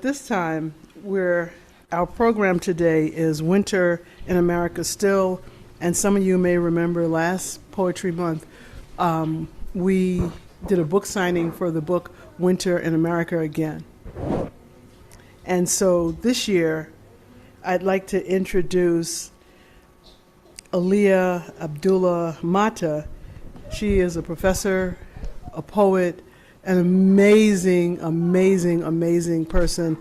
This time, our program today is Winter in America Still, and some of you may remember last Poetry Month, we did a book signing for the book Winter in America Again. And so this year, I'd like to introduce Aliyah Abdullah Mata. She is a professor, a poet, an amazing, amazing, amazing person.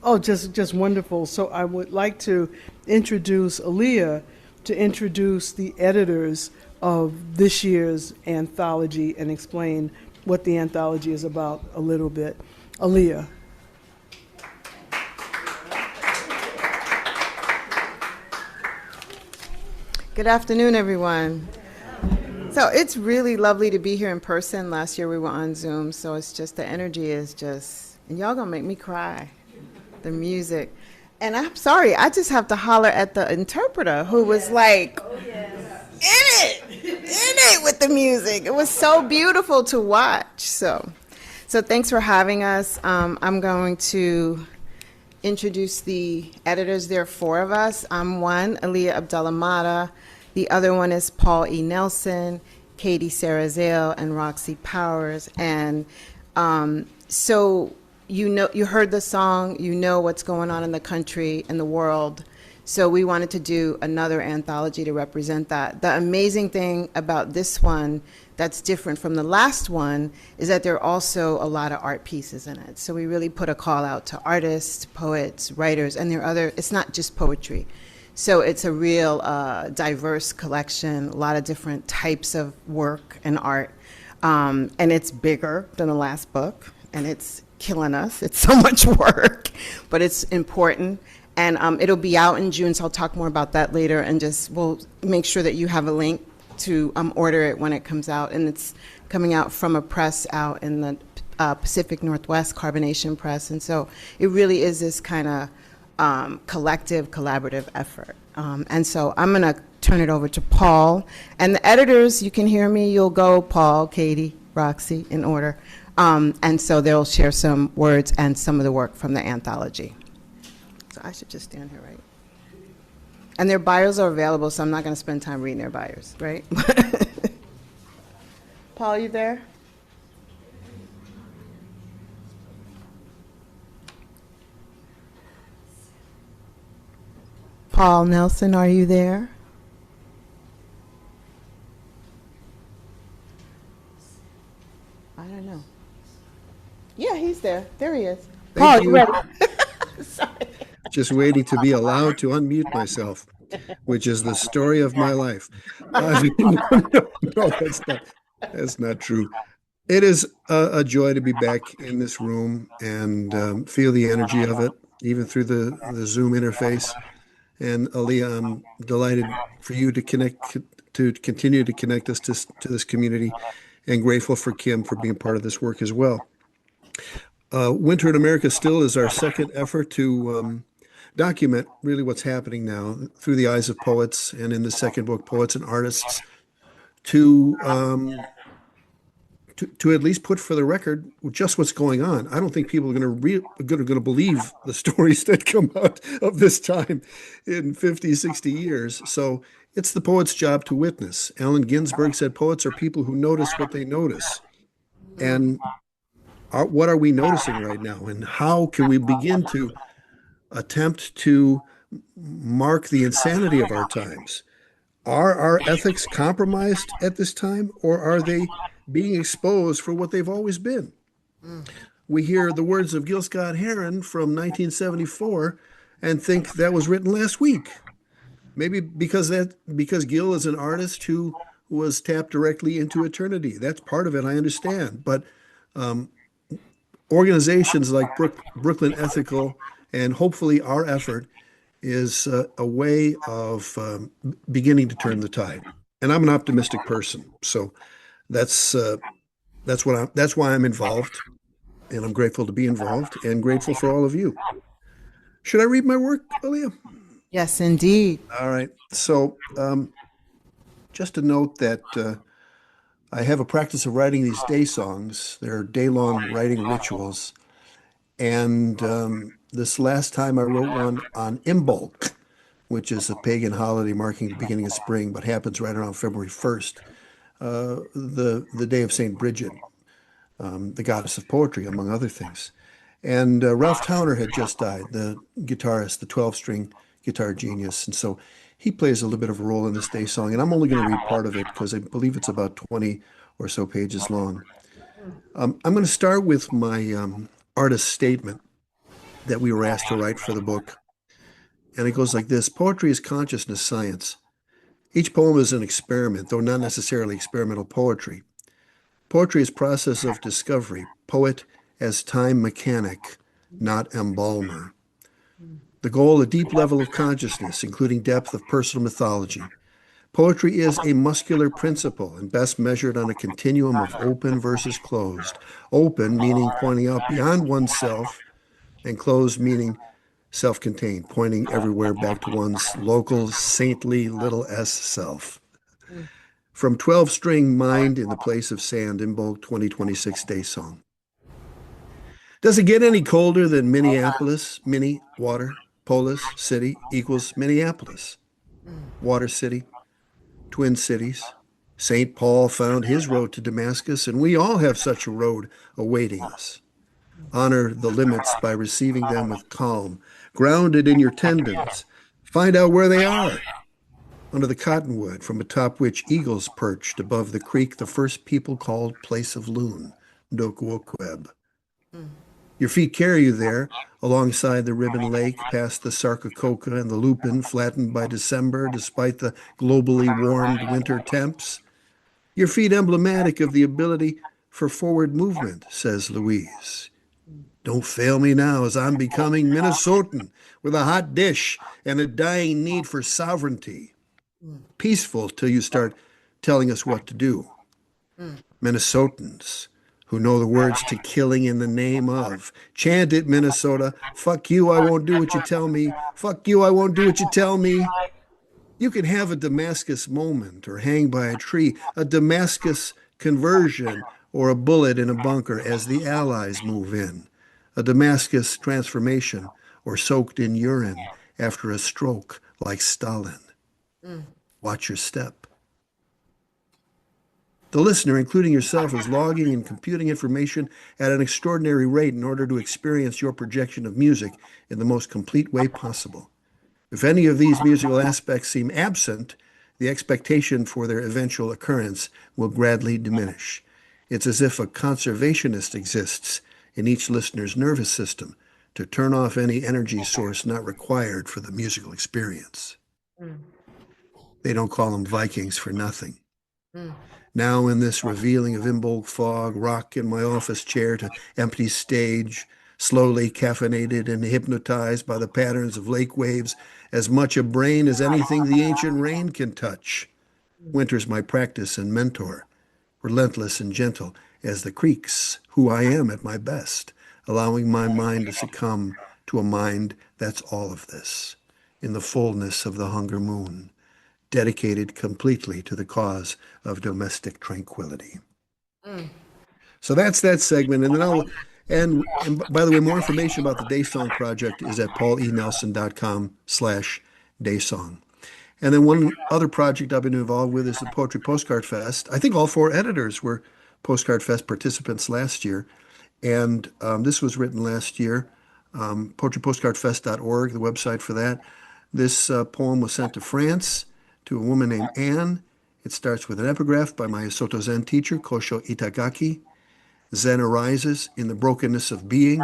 Oh, just wonderful. So I would like to introduce Aliyah to introduce the editors of this year's anthology and explain what the anthology is about a little bit. Aliyah. Good afternoon, everyone. So it's really lovely to be here in person. Last year we were on Zoom, so it's just the energy is just, and y'all gonna make me cry. The music. And I'm sorry, I just have to holler at the interpreter who was like, in it with the music. It was so beautiful to watch. So thanks for having us. I'm going to introduce the editors. There are four of us. I'm one, Aliyah Abdullah Mata. The other one is Paul E. Nelson, Katie Sarazale, and Roxy Powers. And so you heard the song, you know what's going on in the country and the world. So we wanted to do another anthology to represent that. The amazing thing about this one that's different from the last one is that there are also a lot of art pieces in it. So we really put a call out to artists, poets, writers, and it's not just poetry. So it's a real diverse collection, a lot of different types of work and art. And it's bigger than the last book, and it's killing us. It's so much work, but it's important. And it'll be out in June, so I'll talk more about that later, and we'll make sure that you have a link to order it when it comes out. And it's coming out from a press out in the Pacific Northwest, Carbonation Press. And so it really is this kind of collective, collaborative effort. And so I'm going to turn it over to Paul. And the editors, you can hear me, you'll go Paul, Katie, Roxy, in order. And so they'll share some words and some of the work from the anthology. So I should just stand here, right? And their bios are available, so I'm not going to spend time reading their bios, right? Paul, you there? Paul Nelson, are you there? I don't know. Yeah, he's there. There he is. Thank Paul, you. ready? Sorry. Just waiting to be allowed to unmute myself, which is the story of my life. No, that's not true. It is a joy to be back in this room and feel the energy of it, even through the Zoom interface. And Aliyah, I'm delighted for you to continue to connect us to this community, and grateful for Kim for being part of this work as well. Winter in America Still is our second effort to document really what's happening now through the eyes of poets, and in the second book, poets and artists, to at least put for the record just what's going on. I don't think people are going to believe the stories that come out of this time in 50, 60 years. So it's the poet's job to witness. Allen Ginsberg said poets are people who notice what they notice. And what are we noticing right now? And how can we begin to attempt to mark the insanity of our times? Are our ethics compromised at this time, or are they being exposed for what they've always been? We hear the words of Gil Scott-Heron from 1974 and think that was written last week. Maybe because Gil is an artist who was tapped directly into eternity. That's part of it, I understand. But organizations like Brooklyn Ethical, and hopefully our effort, is a way of beginning to turn the tide. And I'm an optimistic person, so that's why I'm involved, and I'm grateful to be involved, and grateful for all of you. Should I read my work, Aliyah? Yes, indeed. All right. So just a note that I have a practice of writing these day songs. They're day-long writing rituals. And this last time I wrote one on Imbolc, which is a pagan holiday marking the beginning of spring, but happens right around February 1st, the day of St. Bridget, the goddess of poetry, among other things. And Ralph Towner had just died, the guitarist, the 12-string guitar genius. And so he plays a little bit of a role in this day song. And I'm only going to read part of it because I believe it's about 20 or so pages long. I'm going to start with my artist statement that we were asked to write for the book. And it goes like this: Poetry is consciousness science. Each poem is an experiment, though not necessarily experimental poetry. Poetry is process of discovery, poet as time mechanic, not embalmer. The goal, a deep level of consciousness, including depth of personal mythology. Poetry is a muscular principle and best measured on a continuum of open versus closed. Open meaning pointing out beyond oneself, and closed meaning self-contained, pointing everywhere back to one's local saintly little s self. From 12-string Mind in the Place of Sand, Imbolc 2026 Day Song. Does it get any colder than Minneapolis? Mini, water, polis, city equals Minneapolis. Water city, twin cities. St. Paul found his road to Damascus, and we all have such a road awaiting us. Honor the limits by receiving them with calm, grounded in your tendons. Find out where they are. Under the cottonwood, from atop which eagles perched above the creek the first people called Place of Loon, Dokuokweb. Your feet carry you there, alongside the Ribbon Lake, past the Sarcococa and the Lupin, flattened by December despite the globally warmed winter temps. Your feet emblematic of the ability for forward movement, says Louise. Don't fail me now, as I'm becoming Minnesotan with a hot dish and a dying need for sovereignty. Peaceful till you start telling us what to do. Minnesotans who know the words to Killing in the Name of. Chant it, Minnesota. Fuck you, I won't do what you tell me. Fuck you, I won't do what you tell me. You can have a Damascus moment or hang by a tree, a Damascus conversion or a bullet in a bunker as the Allies move in, a Damascus transformation or soaked in urine after a stroke like Stalin. Watch your step. The listener, including yourself, is logging and computing information at an extraordinary rate in order to experience your projection of music in the most complete way possible. If any of these musical aspects seem absent, the expectation for their eventual occurrence will gradually diminish. It's as if a conservationist exists in each listener's nervous system to turn off any energy source not required for the musical experience. They don't call them Vikings for nothing. Now in this revealing of Imbolc fog, rock in my office chair to empty stage, slowly caffeinated and hypnotized by the patterns of lake waves, as much a brain as anything the ancient rain can touch. Winter's my practice and mentor, relentless and gentle as the creeks, who I am at my best, allowing my mind to succumb to a mind that's all of this, in the fullness of the hunger moon, dedicated completely to the cause of domestic tranquility. So that's that segment. And then and by the way, more information about the Day Song Project is at paulenelson.com/daysong. And then one other project I've been involved with is the Poetry Postcard Fest. I think all 4 editors were Postcard Fest participants last year. And this was written last year, poetrypostcardfest.org, the website for that. This poem was sent to France to a woman named Anne. It starts with an epigraph by my Soto Zen teacher, Kosho Itagaki. Zen arises in the brokenness of being.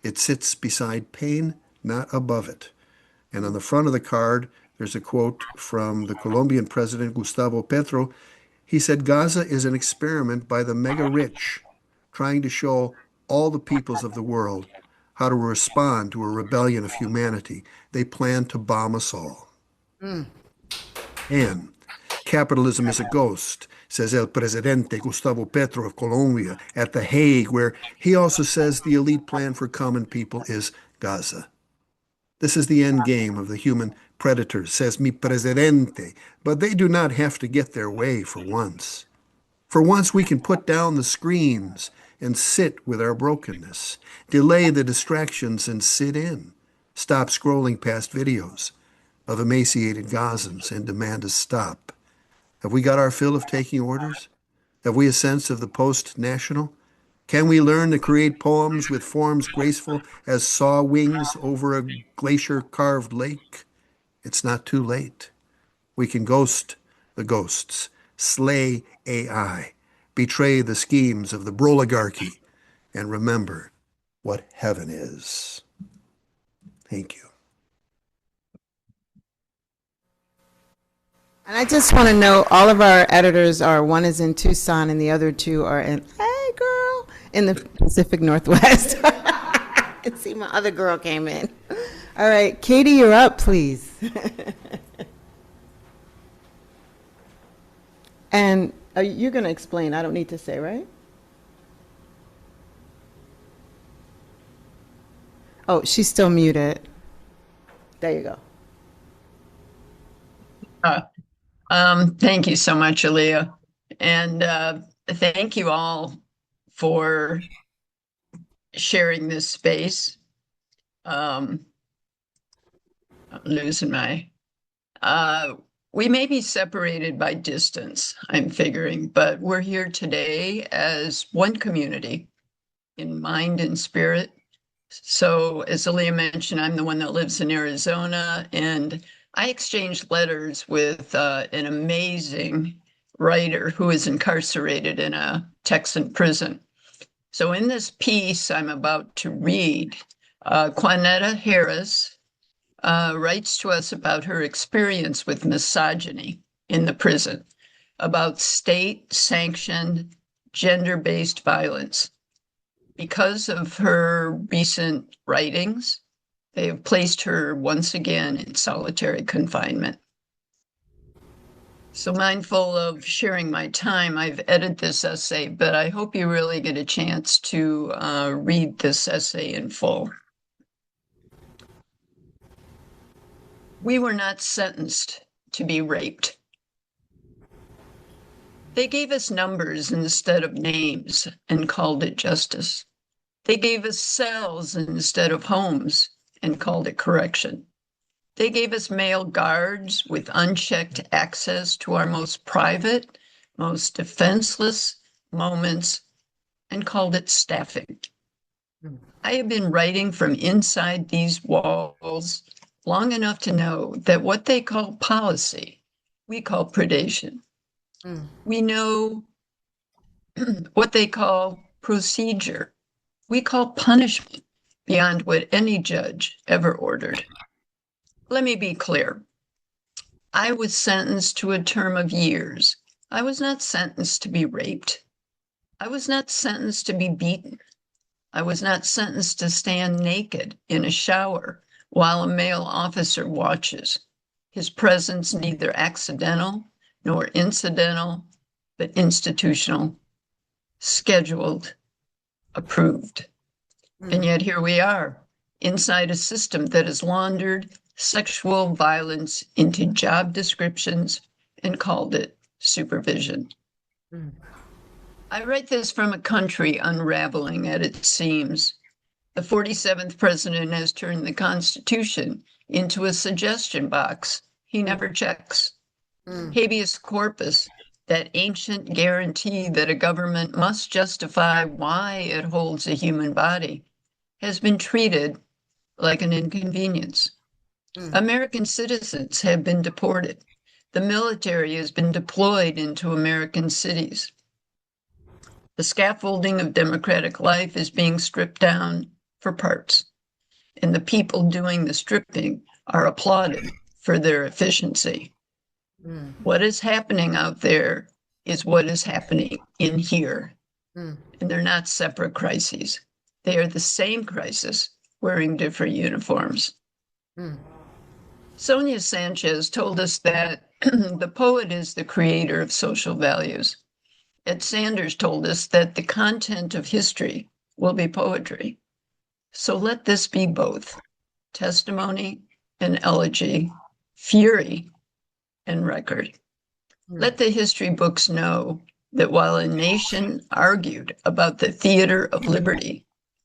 It sits beside pain, not above it. And on the front of the card, there's a quote from the Colombian president, Gustavo Petro. He said, Gaza is an experiment by the mega rich, trying to show all the peoples of the world how to respond to a rebellion of humanity. They plan to bomb us all. And capitalism is a ghost, says El Presidente Gustavo Petro of Colombia at The Hague, where he also says the elite plan for common people is Gaza. This is the end game of the human predators, says Mi Presidente, but they do not have to get their way for once. For once we can put down the screams and sit with our brokenness. Delay the distractions and sit in. Stop scrolling past videos of emaciated Gazans and demand a stop. Have we got our fill of taking orders? Have we a sense of the post-national? Can we learn to create poems with forms graceful as saw wings over a glacier-carved lake? It's not too late. We can ghost the ghosts, slay AI, betray the schemes of the broligarchy, and remember what heaven is. Thank you. And I just want to know all of our editors are, one is in Tucson and the other two are in, hey girl, in the Pacific Northwest. And see, my other girl came in. All right, Katie, you're up, please. And you're going to explain, I don't need to say, right? Oh, she's still muted. There you go. Thank you so much, Aaliyah. And thank you all for sharing this space. I'm losing my... we may be separated by distance, I'm figuring, but we're here today as one community in mind and spirit. So as Aaliyah mentioned, I'm the one that lives in Arizona, and I exchanged letters with an amazing writer who is incarcerated in a Texan prison. So in this piece I'm about to read, Quanetta Harris writes to us about her experience with misogyny in the prison, about state-sanctioned, gender-based violence. Because of her recent writings, they have placed her once again in solitary confinement. So mindful of sharing my time, I've edited this essay, but I hope you really get a chance to read this essay in full. We were not sentenced to be raped. They gave us numbers instead of names and called it justice. They gave us cells instead of homes and called it correction. They gave us male guards with unchecked access to our most private, most defenseless moments and called it staffing. I have been writing from inside these walls long enough to know that what they call policy, we call predation. We know what they call procedure. We call punishment beyond what any judge ever ordered. Let me be clear. I was sentenced to a term of years. I was not sentenced to be raped. I was not sentenced to be beaten. I was not sentenced to stand naked in a shower while a male officer watches. His presence neither accidental nor incidental, but institutional, scheduled, approved. And yet here we are, inside a system that has laundered sexual violence into job descriptions and called it supervision. I write this from a country unraveling at its seams. The 47th president has turned the Constitution into a suggestion box he never checks. Habeas corpus, that ancient guarantee that a government must justify why it holds a human body, has been treated like an inconvenience. American citizens have been deported. The military has been deployed into American cities. The scaffolding of democratic life is being stripped down for parts, and the people doing the stripping are applauded for their efficiency. What is happening out there is what is happening in here, and they're not separate crises. They are the same crisis, wearing different uniforms. Sonia Sanchez told us that the poet is the creator of social values. Ed Sanders told us that the content of history will be poetry. So let this be both, testimony and elegy, fury and record. Let the history books know that while a nation argued about the theater of liberty,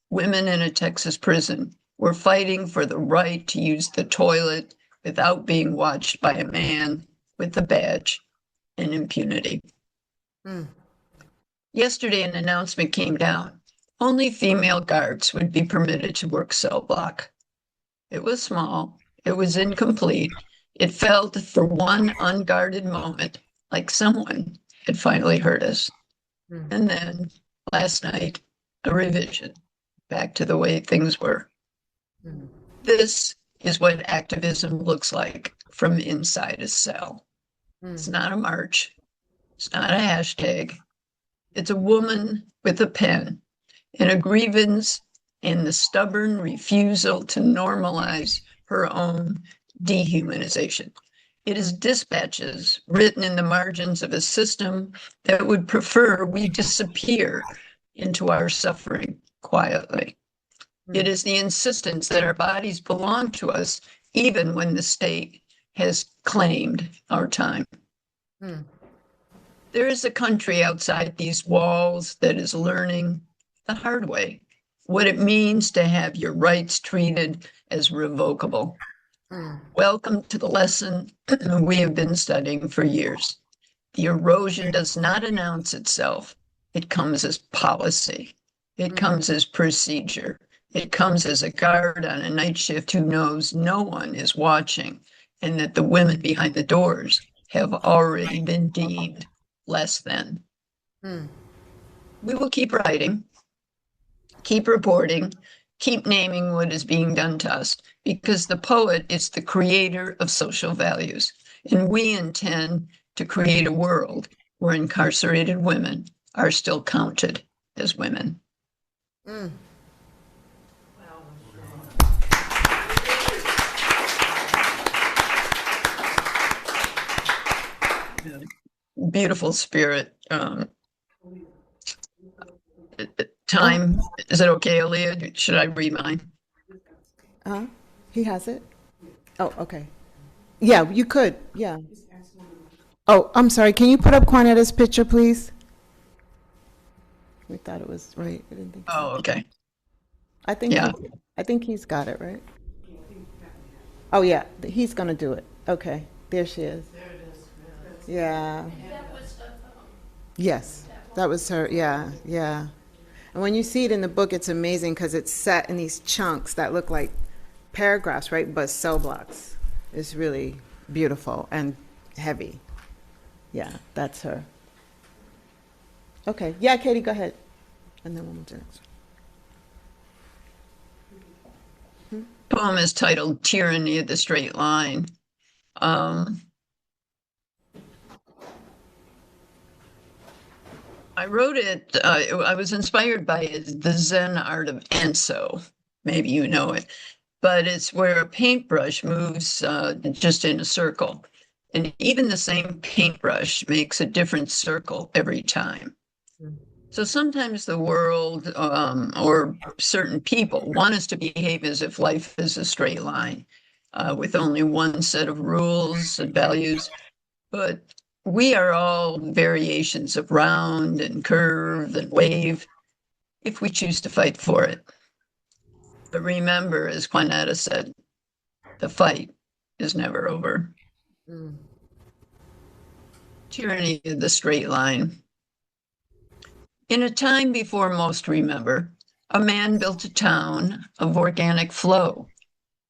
women in a Texas prison were fighting for the right to use the toilet without being watched by a man with a badge and impunity. Yesterday, an announcement came down. Only female guards would be permitted to work cell block. It was small. It was incomplete. It felt for one unguarded moment like someone had finally heard us. And then last night, a revision back to the way things were. This is what activism looks like from inside a cell. It's not a march. It's not a hashtag. It's a woman with a pen and a grievance and the stubborn refusal to normalize her own dehumanization. It is dispatches written in the margins of a system that would prefer we disappear into our suffering quietly. It is the insistence that our bodies belong to us, even when the state has claimed our time. There is a country outside these walls that is learning the hard way what it means to have your rights treated as revocable. Welcome to the lesson we have been studying for years. The erosion does not announce itself. It comes as policy. It comes as procedure. It comes as a guard on a night shift who knows no one is watching and that the women behind the doors have already been deemed less than. We will keep writing, keep reporting, keep naming what is being done to us, because the poet is the creator of social values, and we intend to create a world where incarcerated women are still counted as women. Beautiful spirit. Time. Is it okay, Aaliyah? Should I read mine? He has it? Oh, okay. Yeah, you could. Yeah. Oh, I'm sorry. Can you put up Quanetta's picture, please? We thought it was right. I didn't think so. Oh, okay. I think Yeah. I think he's got it, right? Oh, yeah. He's going to do it. Okay. There she is. Yeah. Yes. That was her. Yeah. Yeah. And when you see it in the book, it's amazing because it's set in these chunks that look like paragraphs, right? But cell blocks. It's really beautiful and heavy. Yeah, that's her. Okay. Yeah, Katie, go ahead. And then we'll move to the next one. Poem is titled Tyranny of the Straight Line. I wrote it, I was inspired by the Zen art of Enso. Maybe you know it, but it's where a paintbrush moves just in a circle. And even the same paintbrush makes a different circle every time. So sometimes the world or certain people want us to behave as if life is a straight line with only one set of rules and values. But we are all variations of round and curve and wave if we choose to fight for it. But remember, as Quanetta said, the fight is never over. Tyranny of the straight line. In a time before most remember, a man built a town of organic flow.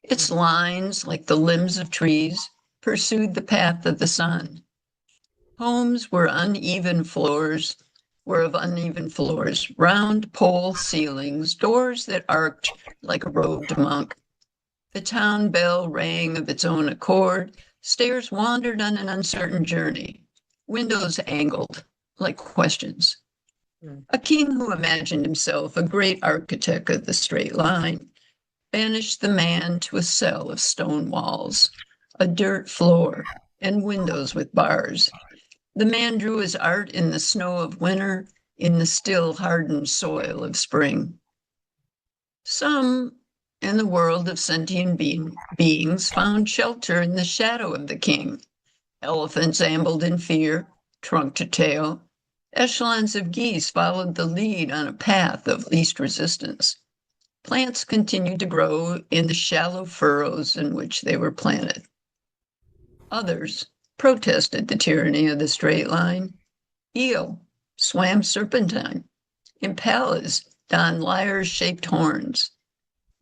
Its lines, like the limbs of trees, pursued the path of the sun. Homes were of uneven floors, round pole ceilings, doors that arced like a robed monk. The town bell rang of its own accord, stairs wandered on an uncertain journey, windows angled like questions. A king who imagined himself a great architect of the straight line banished the man to a cell of stone walls, a dirt floor, and windows with bars. The man drew his art in the snow of winter, in the still hardened soil of spring. Some in the world of sentient beings found shelter in the shadow of the king. Elephants ambled in fear, trunk to tail, Echelons of geese followed the lead on a path of least resistance. Plants continued to grow in the shallow furrows in which they were planted. Others protested the tyranny of the straight line. Eel swam serpentine. Impalas donned lyre-shaped horns.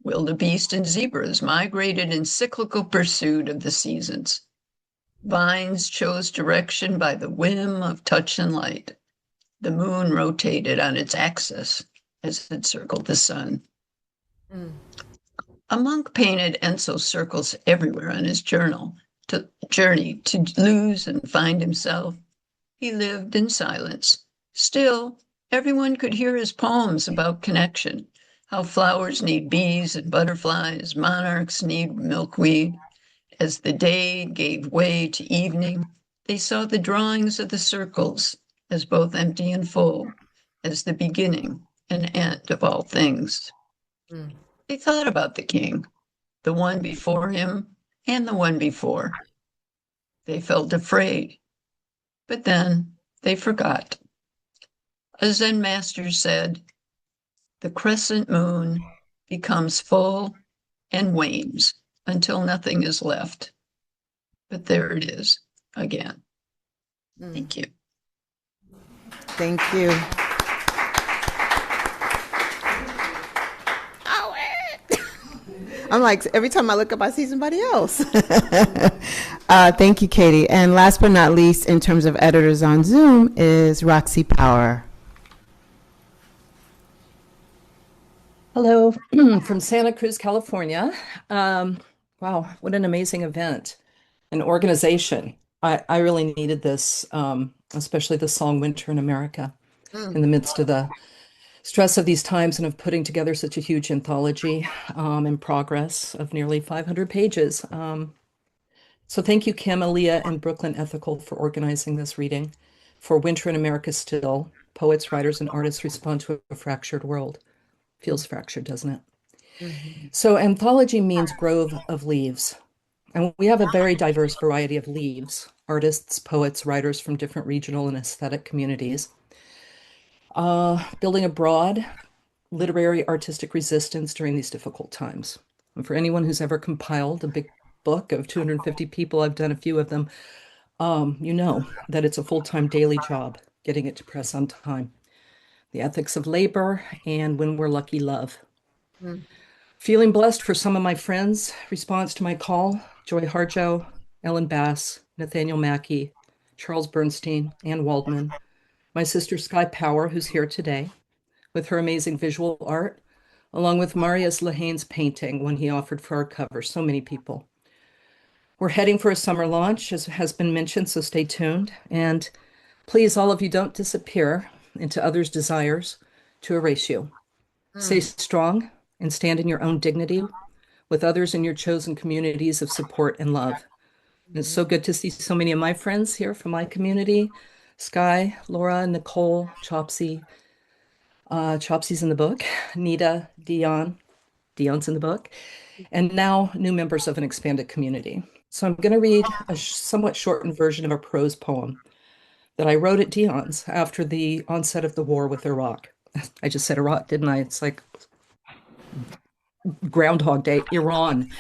Wildebeest and zebras migrated in cyclical pursuit of the seasons. Vines chose direction by the whim of touch and light. The moon rotated on its axis as it circled the sun. Mm. A monk painted Enso circles everywhere on his journey to lose and find himself. He lived in silence. Still, everyone could hear his poems about connection, how flowers need bees and butterflies, monarchs need milkweed. As the day gave way to evening, they saw the drawings of the circles as both empty and full, as the beginning and end of all things. Mm. They thought about the king, the one before him and the one before. They felt afraid, but then they forgot. A Zen master said, the crescent moon becomes full and wanes until nothing is left. But there it is again. Mm. Thank you. Thank you. I'm like, every time I look up, I see somebody else. Thank you, Katie. And last but not least, in terms of editors on Zoom, is Roxy Power. Hello from Santa Cruz, California. Wow, what an amazing event, an organization. I really needed this, especially the song Winter in America, in the midst of the stress of these times and of putting together such a huge anthology in progress of nearly 500 pages. So thank you, Kim, Aaliyah, and Brooklyn Ethical for organizing this reading for Winter in America Still, Poets, Writers, and Artists Respond to a Fractured World. Feels fractured, doesn't it? Mm-hmm. So anthology means grove of leaves. And we have a very diverse variety of leaves, artists, poets, writers from different regional and aesthetic communities. Building a broad literary artistic resistance during these difficult times. And for anyone who's ever compiled a big book of 250 people, I've done a few of them, you know that it's a full-time daily job getting it to press on time. The ethics of labor, and when we're lucky, love. Mm. Feeling blessed for some of my friends' response to my call, Joy Harjo, Ellen Bass, Nathaniel Mackey, Charles Bernstein, Ann Waldman, my sister Sky Power, who's here today, with her amazing visual art, along with Marius Lehane's painting when he offered for our cover. So many people. We're heading for a summer launch, as has been mentioned, so stay tuned. And please, all of you, don't disappear into others' desires to erase you. Stay strong and stand in your own dignity with others in your chosen communities of support and love. And it's so good to see so many of my friends here from my community. Sky, Laura, Nicole, Chopsy. Chopsy's in the book. Nita, Dion's in the book. And now new members of an expanded community. So I'm going to read a somewhat shortened version of a prose poem that I wrote at Dion's after the onset of the war with Iraq. I just said Iraq, didn't I? It's like Groundhog Day, Iran.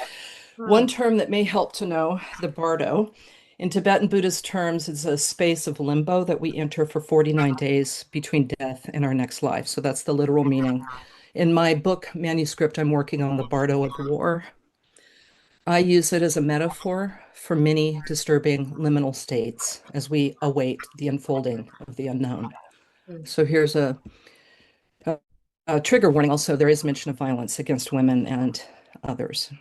One term that may help to know, the bardo. In Tibetan Buddhist terms, it's a space of limbo that we enter for 49 days between death and our next life. So that's the literal meaning. In my book manuscript, I'm working on the bardo of war. I use it as a metaphor for many disturbing liminal states as we await the unfolding of the unknown. So here's a trigger warning. Also, there is mention of violence against women and others,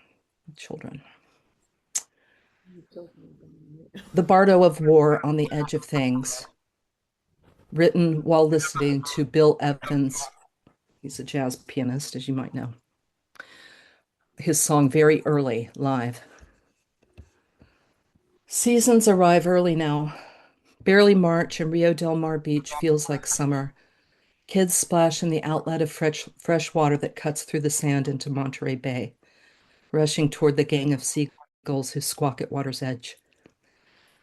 children. The bardo of war on the edge of things, written while listening to Bill Evans. He's a jazz pianist, as you might know. His song Very Early, live. Seasons arrive early now. Barely March and Rio Del Mar Beach feels like summer. Kids splash in the outlet of fresh water that cuts through the sand into Monterey Bay, rushing toward the gang of seagulls who squawk at water's edge.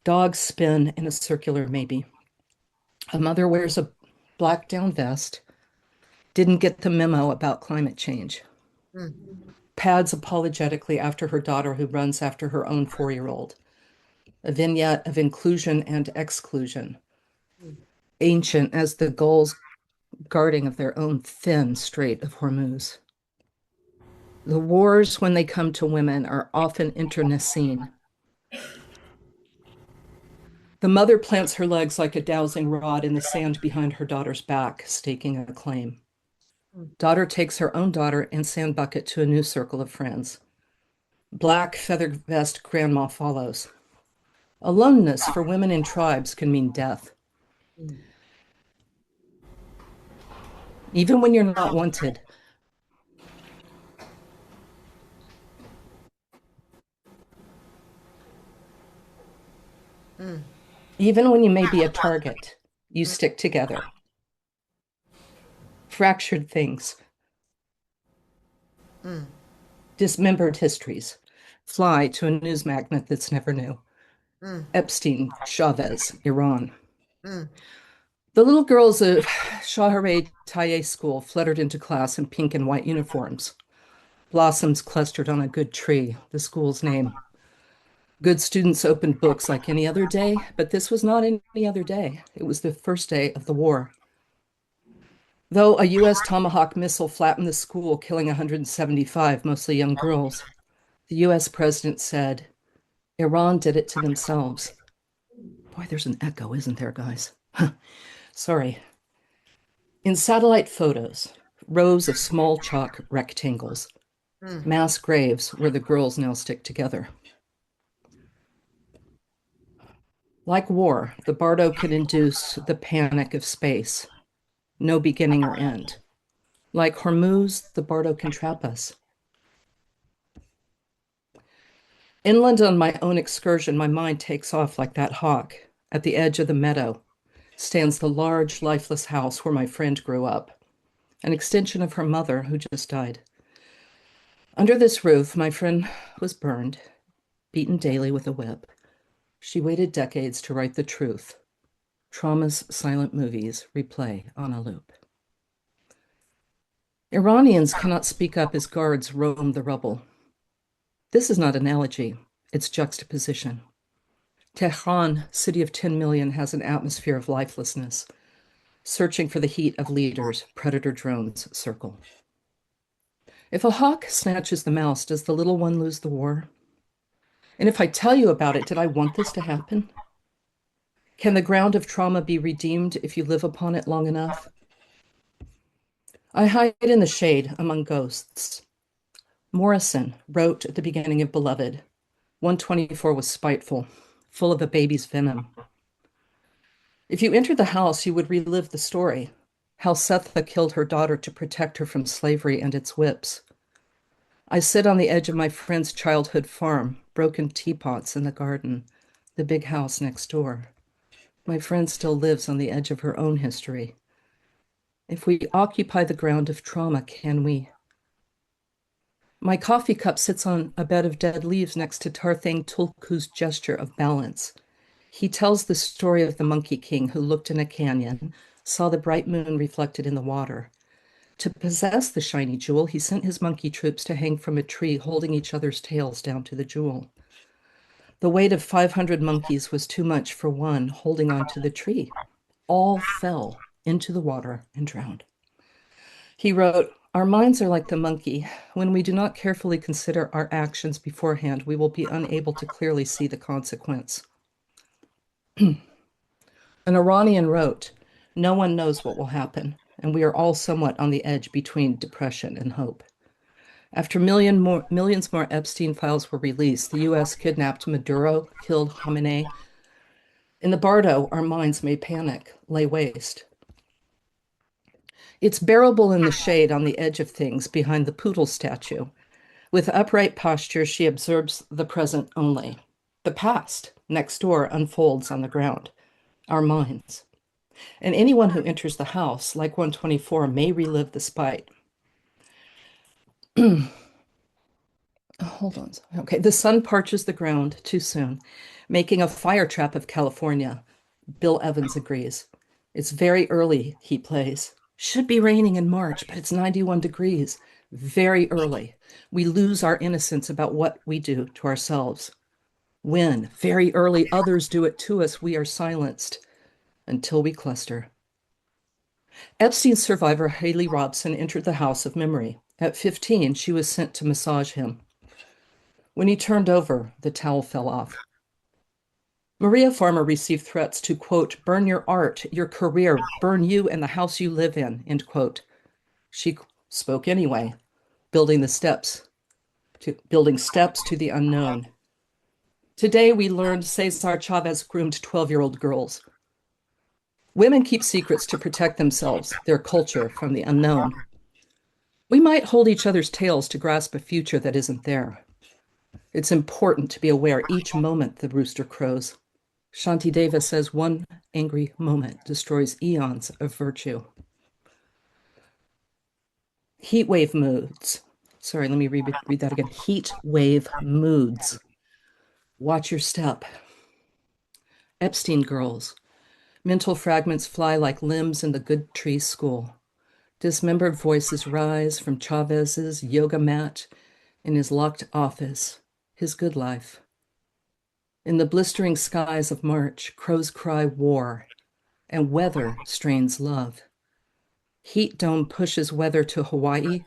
Dogs spin in a circular maybe. A mother wears a black down vest, didn't get the memo about climate change. Pads apologetically after her daughter who runs after her own 4-year-old. A vignette of inclusion and exclusion, ancient as the gulls guarding of their own thin Strait of Hormuz. The wars, when they come to women, are often internecine. The mother plants her legs like a dowsing rod in the sand behind her daughter's back, staking a claim. Daughter takes her own daughter and sand bucket to a new circle of friends. Black feather vest grandma follows. Aloneness for women in tribes can mean death. Even when you're not wanted. Even when you may be a target, you stick together. Fractured things. Dismembered histories. Fly to a news magnet that's never new. Epstein, Chavez, Iran. The little girls of Scott-Heron Taille School fluttered into class in pink and white uniforms. Blossoms clustered on a good tree, the school's name. Good students opened books like any other day, but this was not any other day. It was the first day of the war. Though a U.S. Tomahawk missile flattened the school, killing 175, mostly young girls, the U.S. president said, Iran did it to themselves. Boy, there's an echo, isn't there, guys? Sorry. In satellite photos, rows of small chalk rectangles, mass graves where the girls now stick together. Like war, the bardo can induce the panic of space, no beginning or end. Like Hormuz, the bardo can trap us. Inland on my own excursion, my mind takes off like that hawk. At the edge of the meadow stands the large, lifeless house where my friend grew up, an extension of her mother who just died. Under this roof, my friend was burned, beaten daily with a whip. She waited decades to write the truth. Trauma's silent movies replay on a loop. Iranians cannot speak up as guards roam the rubble. This is not analogy, it's juxtaposition. Tehran, city of 10 million, has an atmosphere of lifelessness, searching for the heat of leaders, predator drones circle. If a hawk snatches the mouse, does the little one lose the war? And if I tell you about it, did I want this to happen? Can the ground of trauma be redeemed if you live upon it long enough? I hide in the shade among ghosts. Morrison wrote at the beginning of Beloved, 124 was spiteful, full of a baby's venom. If you entered the house, you would relive the story, how Setha killed her daughter to protect her from slavery and its whips. I sit on the edge of my friend's childhood farm, broken teapots in the garden, the big house next door. My friend still lives on the edge of her own history. If we occupy the ground of trauma, can we? My coffee cup sits on a bed of dead leaves next to Tarthang Tulku's gesture of balance. He tells the story of the Monkey King who looked in a canyon, saw the bright moon reflected in the water. To possess the shiny jewel, he sent his monkey troops to hang from a tree, holding each other's tails down to the jewel. The weight of 500 monkeys was too much for one holding on to the tree. All fell into the water and drowned. He wrote, our minds are like the monkey. When we do not carefully consider our actions beforehand, we will be unable to clearly see the consequence. An Iranian wrote, no one knows what will happen, and we are all somewhat on the edge between depression and hope. After millions more Epstein files were released, the U.S. kidnapped Maduro, killed Khamenei. In the bardo, our minds may panic, lay waste. It's bearable in the shade on the edge of things behind the poodle statue. With upright posture, she observes the present only. The past, next door, unfolds on the ground. Our minds. And anyone who enters the house, like 124, may relive the spite. Hold on. Okay, the sun parches the ground too soon, making a fire trap of California. Bill Evans agrees. It's very early, he plays. Should be raining in March, but it's 91 degrees. Very early. We lose our innocence about what we do to ourselves. When, very early, others do it to us, we are silenced until we cluster. Epstein's survivor, Haley Robson, entered the house of memory. At 15, she was sent to massage him. When he turned over, the towel fell off. Maria Farmer received threats to, quote, burn your art, your career, burn you and the house you live in, end quote. She spoke anyway, building steps to the unknown. Today, we learned Cesar Chavez groomed 12-year-old girls. Women keep secrets to protect themselves, their culture, from the unknown. We might hold each other's tails to grasp a future that isn't there. It's important to be aware each moment the rooster crows. Shantideva says one angry moment destroys eons of virtue. Heat wave moods. Sorry, let me read that again. Heat wave moods. Watch your step. Epstein girls. Mental fragments fly like limbs in the good tree school. Dismembered voices rise from Chavez's yoga mat in his locked office, his good life. In the blistering skies of March, crows cry war, and weather strains love. Heat dome pushes weather to Hawaii,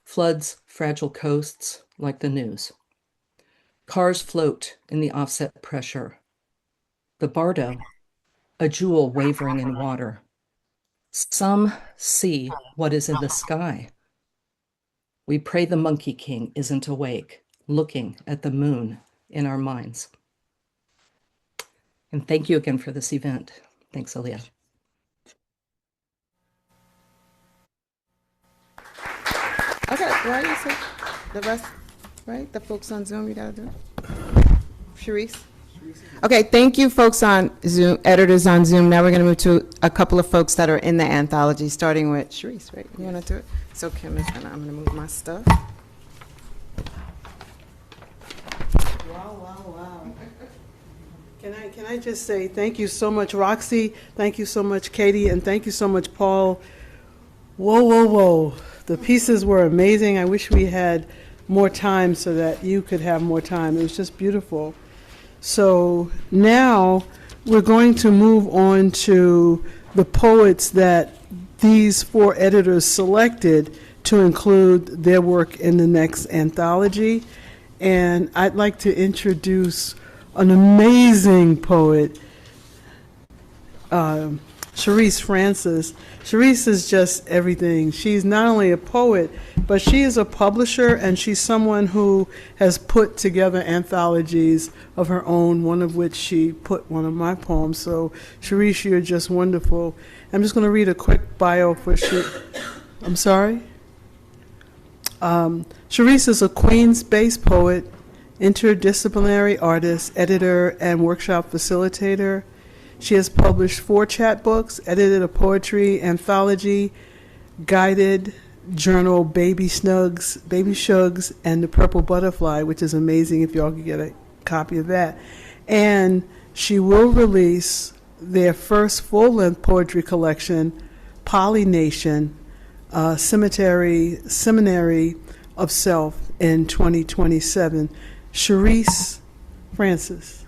floods fragile coasts like the news. Cars float in the offset pressure. The bardo, a jewel wavering in water. Some see what is in the sky. We pray the Monkey King isn't awake, looking at the moon in our minds. And thank you again for this event. Thanks, Aaliyah. Okay, why you say the rest, right? The folks on Zoom, you gotta do it. Sharice? Okay, thank you, folks on Zoom, editors on Zoom. Now we're gonna move to a couple of folks that are in the anthology, starting with Sharice, right? You wanna do it? So Kim is gonna, I'm gonna move my stuff. Wow. Can I just say thank you so much, Roxy. Thank you so much, Katie, and thank you so much, Paul. Whoa. The pieces were amazing. I wish we had more time so that you could have more time. It was just beautiful. So now we're going to move on to the poets that these 4 editors selected to include their work in the next anthology. And I'd like to introduce an amazing poet, Cherise Francis. Cherise is just everything. She's not only a poet, but she is a publisher, and she's someone who has put together anthologies of her own, one of which she put one of my poems. So, Cherise, you're just wonderful. I'm just going to read a quick bio for I'm sorry? Cherise is a Queens-based poet, interdisciplinary artist, editor, and workshop facilitator. She has published 4 chapbooks, edited a poetry anthology, guided journal Baby Shugs, and The Purple Butterfly, which is amazing if y'all could get a copy of that. And she will release their first full-length poetry collection, Polynation, Seminary of Self, in 2027. Cherise Francis.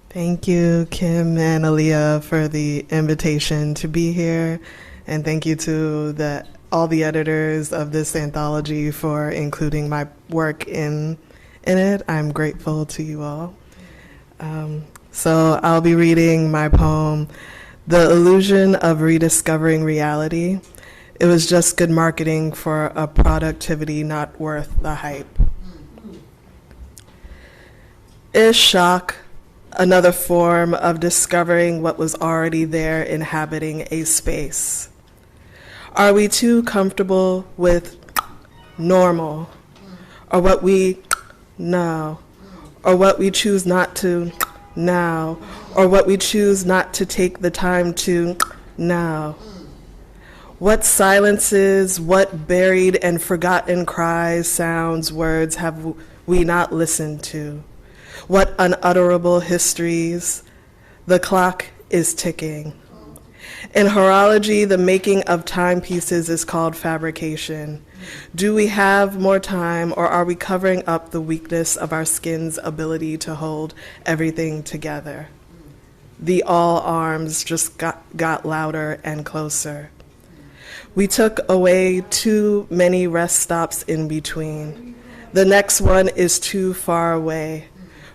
Thank you, Kim and Aaliyah, for the invitation to be here. And thank you to all the editors of this anthology for including my work in it. I'm grateful to you all. So I'll be reading my poem, The Illusion of Rediscovering Reality. It was just good marketing for a productivity not worth the hype. Is shock another form of discovering what was already there inhabiting a space? Are we too comfortable with normal, or what we know, or what we choose not to now, or what we choose not to take the time to now? What silences, what buried and forgotten cries, sounds, words have we not listened to? What unutterable histories? The clock is ticking. In horology, the making of timepieces is called fabrication. Do we have more time, or are we covering up the weakness of our skin's ability to hold everything together? The all arms just got louder and closer. We took away too many rest stops in between. The next one is too far away.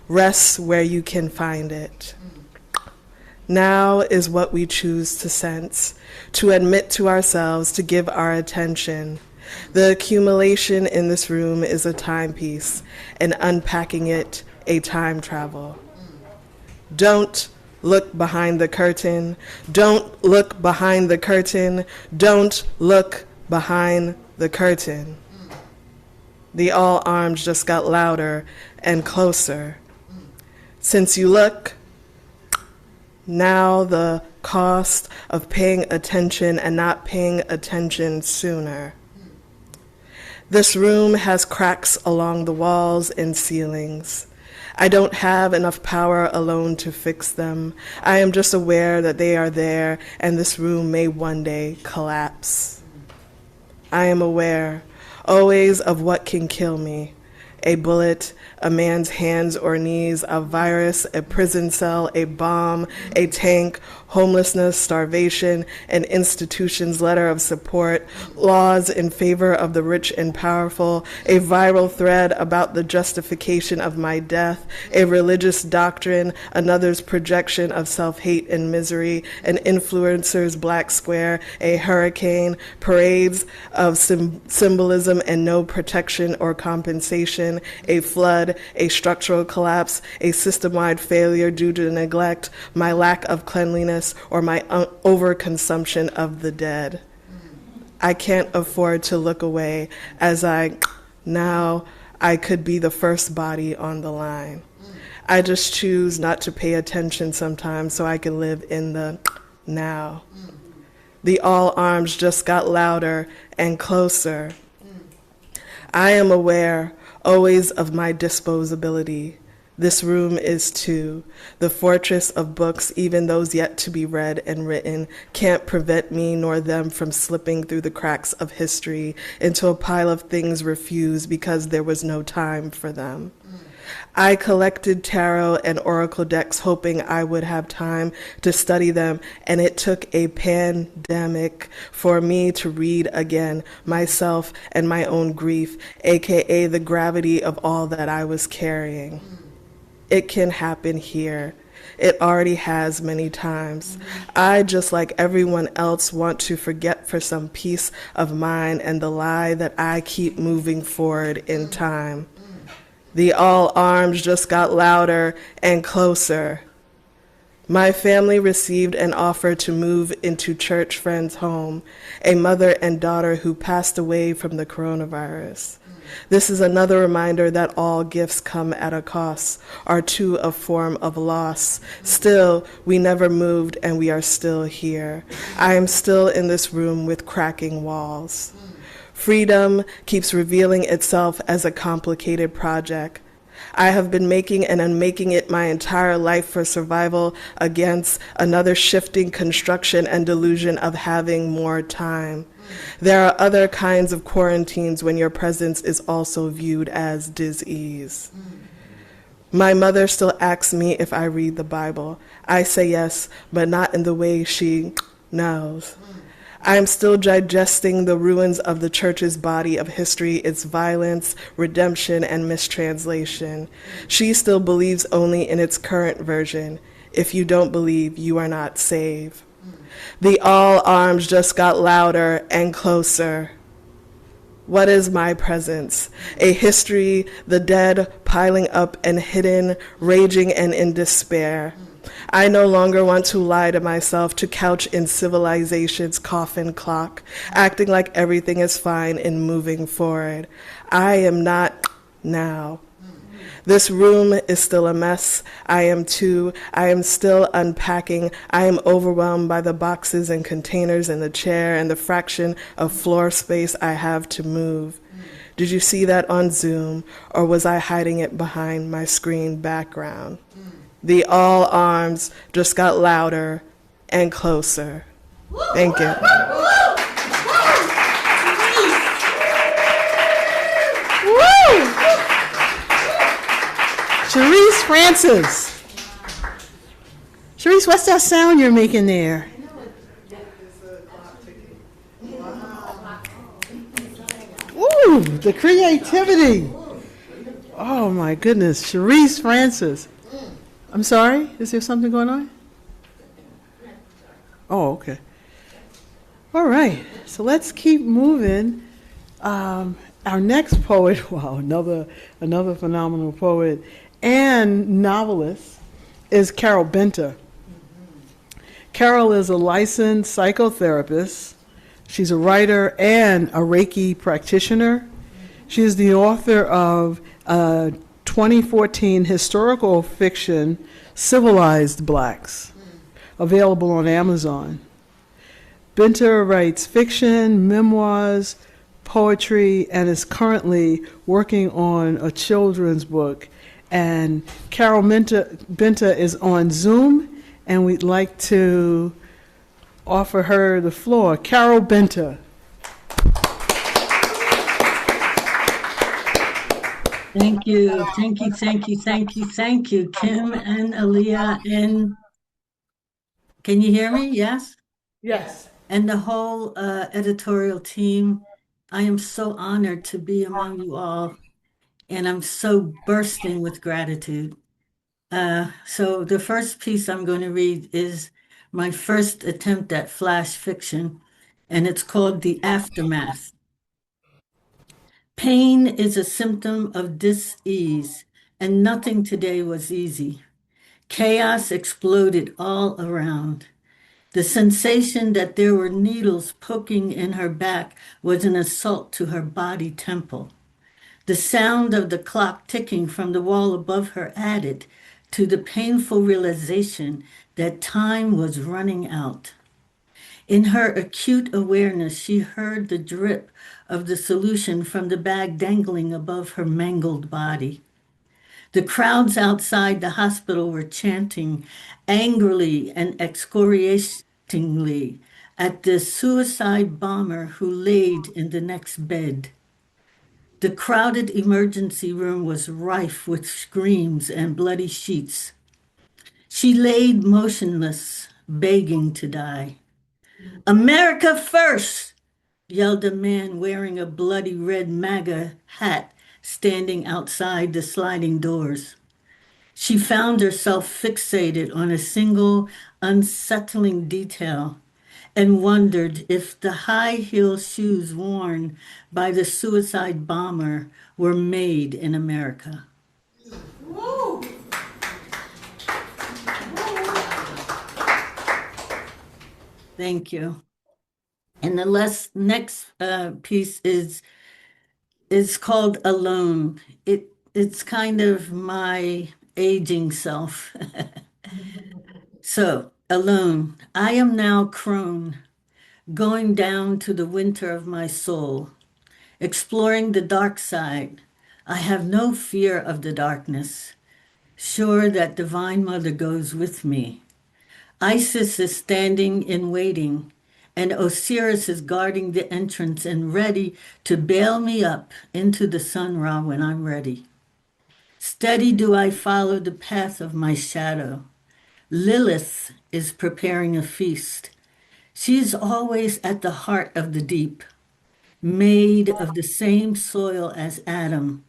Rest where you can find it. Now is what we choose to sense, to admit to ourselves, to give our attention. The accumulation in this room is a timepiece, and unpacking it, a time travel. Don't look behind the curtain. Don't look behind the curtain. Don't look behind the curtain. The all arms just got louder and closer. Since you look, now the cost of paying attention and not paying attention sooner. This room has cracks along the walls and ceilings. I don't have enough power alone to fix them. I am just aware that they are there and this room may one day collapse. I am aware, always, of what can kill me. A bullet, a man's hands or knees, a virus, a prison cell, a bomb, a tank, homelessness, starvation, an institution's letter of support, laws in favor of the rich and powerful, a viral thread about the justification of my death, a religious doctrine, another's projection of self-hate and misery, an influencer's black square, a hurricane, parades of symbolism and no protection or compensation, a flood, a structural collapse, a system-wide failure due to neglect, my lack of cleanliness, or my overconsumption of the dead. I can't afford to look away as now I could be the first body on the line. I just choose not to pay attention sometimes so I can live in the now. The all arms just got louder and closer. I am aware always of my disposability. This room is too. The fortress of books, even those yet to be read and written, can't prevent me nor them from slipping through the cracks of history into a pile of things refused because there was no time for them. I collected tarot and oracle decks hoping I would have time to study them, and it took a pandemic for me to read again myself and my own grief, aka the gravity of all that I was carrying. It can happen here. It already has many times. I, just like everyone else, want to forget for some peace of mind and the lie that I keep moving forward in time. The all arms just got louder and closer. My family received an offer to move into church friend's home, a mother and daughter who passed away from the coronavirus. This is another reminder that all gifts come at a cost, are too a form of loss. Still, we never moved and we are still here. I am still in this room with cracking walls. Freedom keeps revealing itself as a complicated project. I have been making and unmaking it my entire life for survival against another shifting construction and delusion of having more time. There are other kinds of quarantines when your presence is also viewed as dis-ease. My mother still asks me if I read the Bible. I say yes, but not in the way she knows. I am still digesting the ruins of the church's body of history, its violence, redemption, and mistranslation. She still believes only in its current version. If you don't believe, you are not saved. The all arms just got louder and closer. What is my presence? A history, the dead piling up and hidden, raging and in despair. I no longer want to lie to myself, to couch in civilization's coffin clock, acting like everything is fine and moving forward. I am not now. This room is still a mess. I am too. I am still unpacking. I am overwhelmed by the boxes and containers in the chair and the fraction of floor space I have to move. Did you see that on Zoom, or was I hiding it behind my screen background? The all arms just got louder and closer. Thank you. Cherise Francis. Cherise, what's that sound you're making there? Ooh, the creativity. Oh my goodness, Cherise Francis. I'm sorry, is there something going on? Oh, okay. All right, so let's keep moving. Our next poet, wow, another phenomenal poet and novelist is Carol Benter. Carol is a licensed psychotherapist. She's a writer and a Reiki practitioner. She is the author of 2014 historical fiction, Civilized Blacks, available on Amazon. Benter writes fiction, memoirs, poetry, and is currently working on a children's book. And Carol Benter is on Zoom, and we'd like to offer her the floor. Carol Benter. Thank you, thank you, thank you, thank you, thank you, Kim and Aaliyah. And can you hear me? Yes? Yes. And the whole editorial team. I am so honored to be among you all, and I'm so bursting with gratitude. So the first piece I'm going to read is my first attempt at flash fiction, and it's called The Aftermath. Pain is a symptom of dis-ease, and nothing today was easy. Chaos exploded all around. The sensation that there were needles poking in her back was an assault to her body temple. The sound of the clock ticking from the wall above her added to the painful realization that time was running out. In her acute awareness, she heard the drip of the solution from the bag dangling above her mangled body. The crowds outside the hospital were chanting angrily and excoriatingly at the suicide bomber who laid in the next bed. The crowded emergency room was rife with screams and bloody sheets. She laid motionless, begging to die. "America first!" yelled a man wearing a bloody red MAGA hat standing outside the sliding doors. She found herself fixated on a single unsettling detail and wondered if the high-heel shoes worn by the suicide bomber were made in America. Woo! Thank you. And the next piece is called Alone. It's kind of my aging self. So, alone, I am now crone, going down to the winter of my soul, exploring the dark side. I have no fear of the darkness, sure that Divine Mother goes with me. Isis is standing in waiting, and Osiris is guarding the entrance and ready to bail me up into the sun ra when I'm ready. Steady do I follow the path of my shadow. Lilith is preparing a feast. She is always at the heart of the deep, made of the same soil as Adam,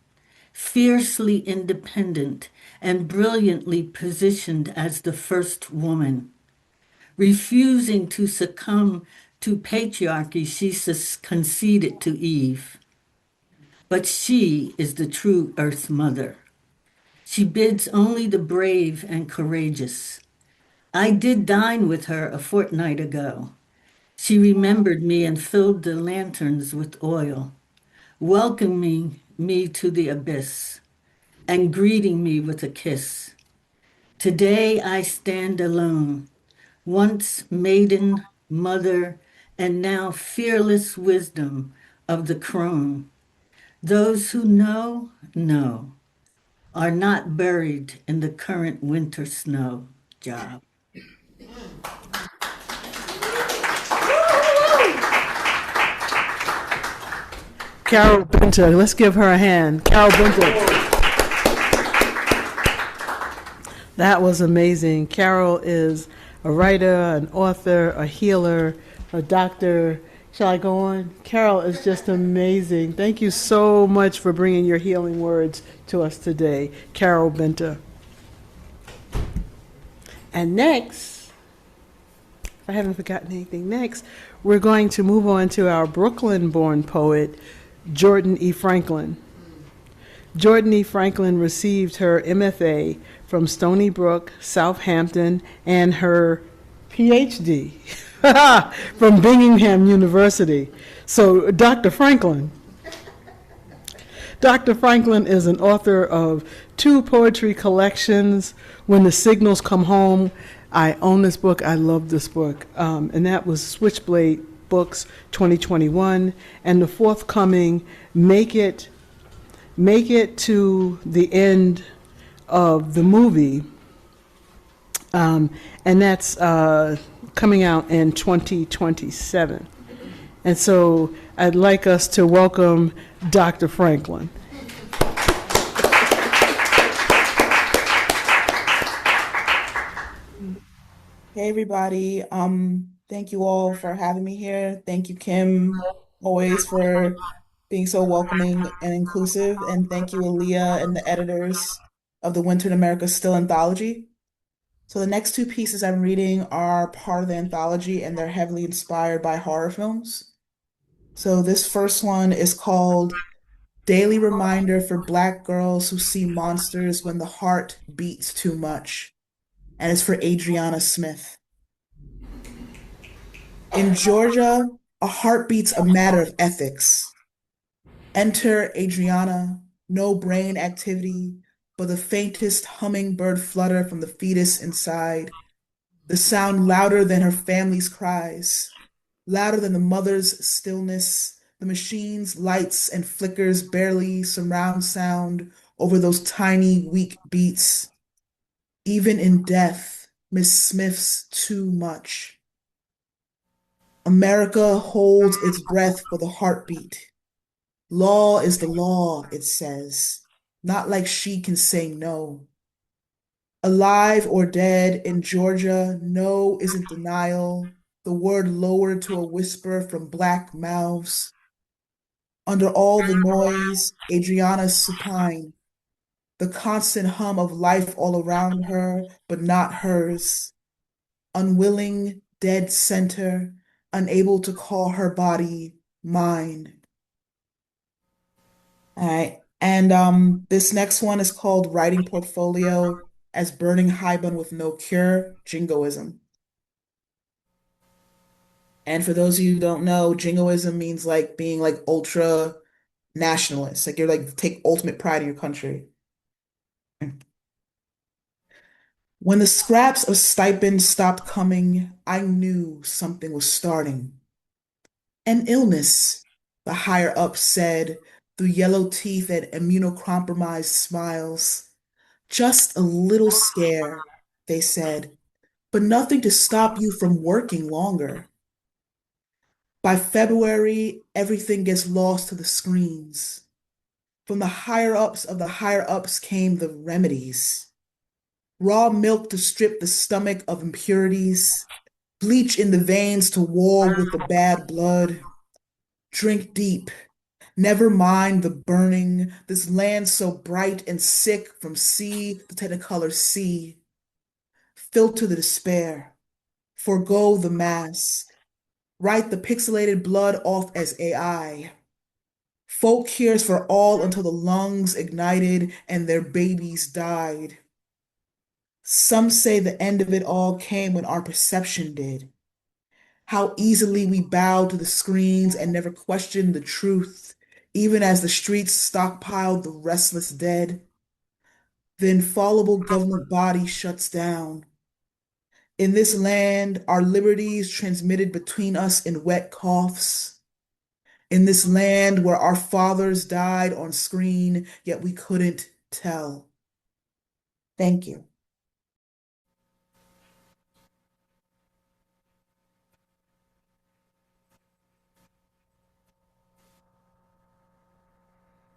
fiercely independent and brilliantly positioned as the first woman. Refusing to succumb to patriarchy, she conceded to Eve. But she is the true Earth Mother. She bids only the brave and courageous. I did dine with her a fortnight ago. She remembered me and filled the lanterns with oil, welcoming me to the abyss. and greeting me with a kiss. Today I stand alone, once maiden, mother, and now fearless wisdom of the crone. Those who know, are not buried in the current winter snow. Job. Carol Benter, let's give her a hand. Carol Benter. That was amazing. Carol is a writer, an author, a healer, a doctor. Shall I go on? Carol is just amazing. Thank you so much for bringing your healing words to us today, Carol Benter. And next, if I haven't forgotten anything, next, we're going to move on to our Brooklyn-born poet, Jordan E. Franklin. Jordan E. Franklin received her MFA from Stony Brook, Southampton, and her PhD from Birmingham University. So, Dr. Franklin is an author of 2 poetry collections, When the Signals Come Home. I own this book. I love this book. And that was Switchblade Books 2021. And the forthcoming Make It to the End of the Movie. And that's coming out in 2027. And so I'd like us to welcome Dr. Franklin. Hey everybody. Thank you all for having me here. Thank you, Kim, always for being so welcoming and inclusive. And thank you, Aaliyah and the editors of the Winter in America Still anthology. So the next 2 pieces I'm reading are part of the anthology and they're heavily inspired by horror films. So this first one is called Daily Reminder for Black Girls Who See Monsters When the Heart Beats Too Much. And it's for Adriana Smith. In Georgia, a heartbeat's a matter of ethics. Enter Adriana, no brain activity, but the faintest hummingbird flutter from the fetus inside. The sound louder than her family's cries, louder than the mother's stillness. The machine's lights and flickers barely surround sound over those tiny, weak beats. Even in death, Miss Smith's too much. America holds its breath for the heartbeat. Law is the law, it says, not like she can say no. Alive or dead in Georgia, no isn't denial, the word lowered to a whisper from black mouths. Under all the noise, Adriana's supine, the constant hum of life all around her, but not hers. Unwilling, dead center, unable to call her body mine. All right. And this next one is called Writing Portfolio as Burning Highbun with No Cure, Jingoism. And for those of you who don't know, jingoism means like being like ultra nationalist. Like you're like take ultimate pride in your country. When the scraps of stipend stopped coming, I knew something was starting. An illness, the higher ups said, through yellow teeth and immunocompromised smiles. Just a little scare, they said, but nothing to stop you from working longer. By February, everything gets lost to the screens. From the higher ups of the higher ups came the remedies. Raw milk to strip the stomach of impurities, bleach in the veins to war with the bad blood. Drink deep, never mind the burning, this land so bright and sick from sea to technicolor sea. Filter the despair, forgo the mask, write the pixelated blood off as AI. Folk hears for all until the lungs ignited and their babies died. Some say the end of it all came when our perception did. How easily we bowed to the screens and never questioned the truth, even as the streets stockpiled the restless dead. The infallible government body shuts down. In this land, our liberties transmitted between us in wet coughs. In this land where our fathers died on screen, yet we couldn't tell. Thank you.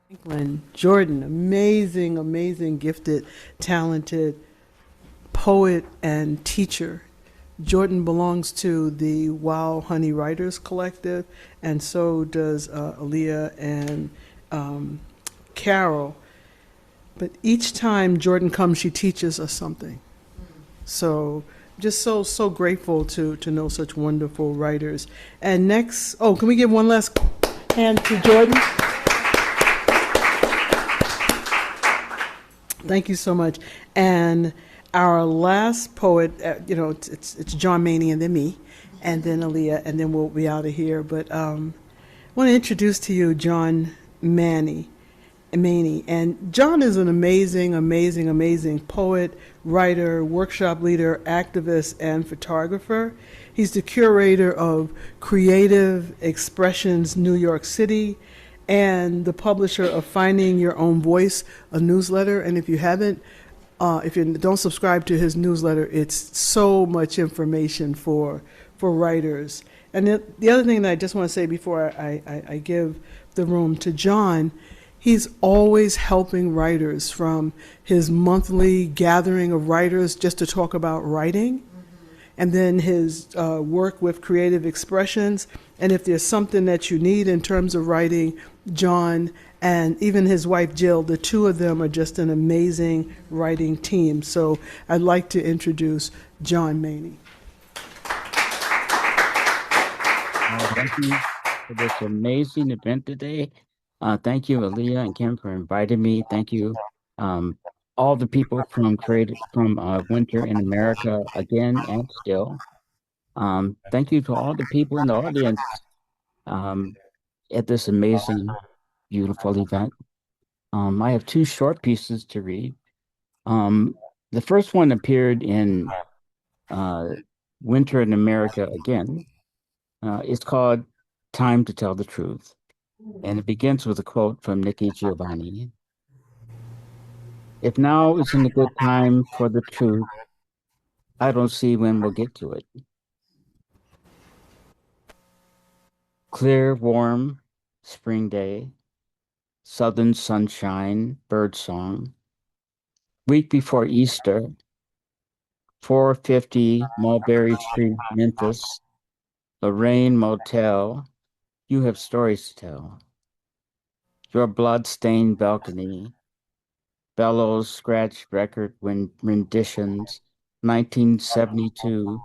Franklin Jordan, amazing, amazing, gifted, talented poet and teacher. Jordan belongs to the Wow Honey Writers Collective, and so does Aaliyah and Carol. But each time Jordan comes, she teaches us something. So just so grateful to know such wonderful writers. And next, oh, can we give one last hand to Jordan? Thank you so much. And our last poet, it's John Maney and then me, and then Aaliyah, and then we'll be out of here. But I want to introduce to you John Maney. And John is an amazing, amazing, amazing poet, writer, workshop leader, activist, and photographer. He's the curator of Creative Expressions New York City and the publisher of Finding Your Own Voice, a newsletter. And if you haven't, if you don't subscribe to his newsletter, it's so much information for writers. And the other thing that I just want to say before I give the room to John, he's always helping writers, from his monthly gathering of writers just to talk about writing, and then his work with Creative Expressions. And if there's something that you need in terms of writing, John and even his wife Jill, the two of them are just an amazing writing team. So I'd like to introduce John Maney. Thank you for this amazing event today. Thank you, Aaliyah and Kim, for inviting me. Thank you, all the people from Winter in America again and still. Thank you to all the people in the audience at this amazing, beautiful event. I have two short pieces to read. The first one appeared in Winter in America again. It's called Time to Tell the Truth. And it begins with a quote from Nikki Giovanni. If now isn't a good time for the truth, I don't see when we'll get to it. Clear, warm, spring day, southern sunshine, bird song. Week before Easter, 450 Mulberry Street, Memphis, Lorraine Motel, you have stories to tell. Your blood-stained balcony, Bellows scratch record renditions, 1972,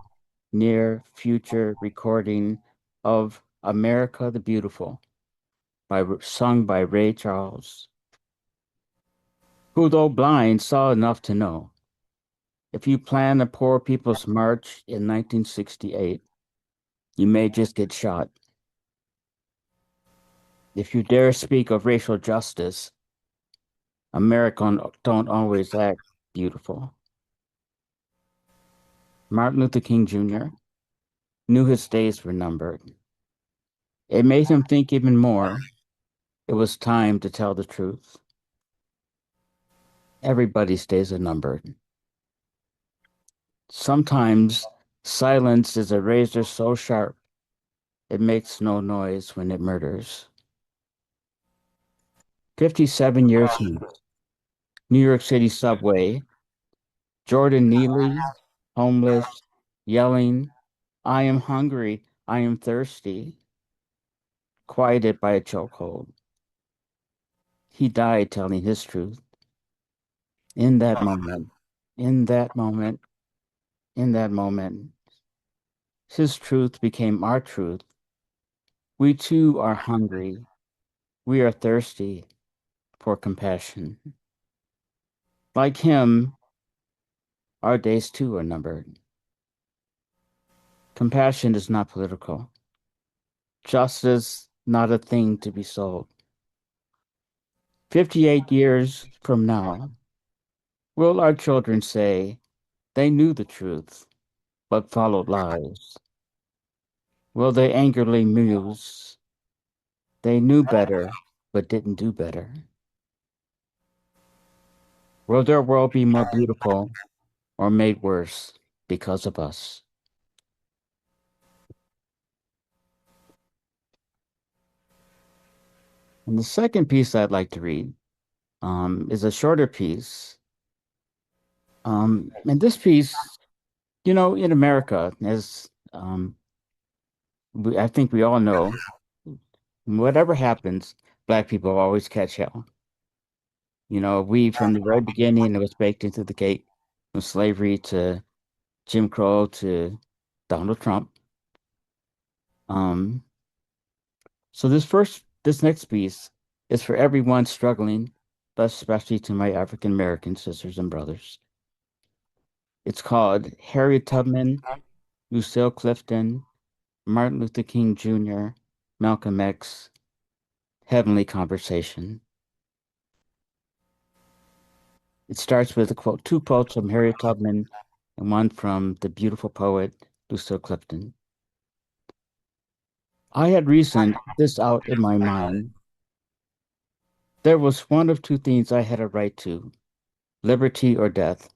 near future recording of America the Beautiful, sung by Ray Charles, who, though blind, saw enough to know. If you plan a Poor People's March in 1968, you may just get shot. If you dare speak of racial justice, Americans don't always act beautiful. Martin Luther King Jr. knew his days were numbered. It made him think even more. It was time to tell the truth. Everybody's days are numbered. Sometimes silence is a razor so sharp it makes no noise when it murders. 57 years hence, New York City subway, Jordan Neely, homeless, yelling, I am hungry, I am thirsty, quieted by a chokehold. He died telling his truth. In that moment, in that moment, in that moment, his truth became our truth. We too are hungry. We are thirsty for compassion. Like him, our days too are numbered. Compassion is not political. Justice, not a thing to be sold. 58 years from now, Will our children say they knew the truth but followed lies? Will they angrily muse they knew better but didn't do better? Will their world be more beautiful or made worse because of us? And the second piece I'd like to read is a shorter piece. And this piece, in America, as I think we all know, whatever happens, Black people always catch hell. We, from the very beginning, it was baked into the cake, from slavery to Jim Crow to Donald Trump. Um, so this next piece is for everyone struggling, but especially to my African American sisters and brothers. It's called Harriet Tubman, Lucille Clifton, Martin Luther King Jr., Malcolm X, Heavenly Conversation. It starts with a quote, two quotes from Harriet Tubman and one from the beautiful poet Lucille Clifton. I had reasoned this out in my mind. There was one of two things I had a right to, liberty or death.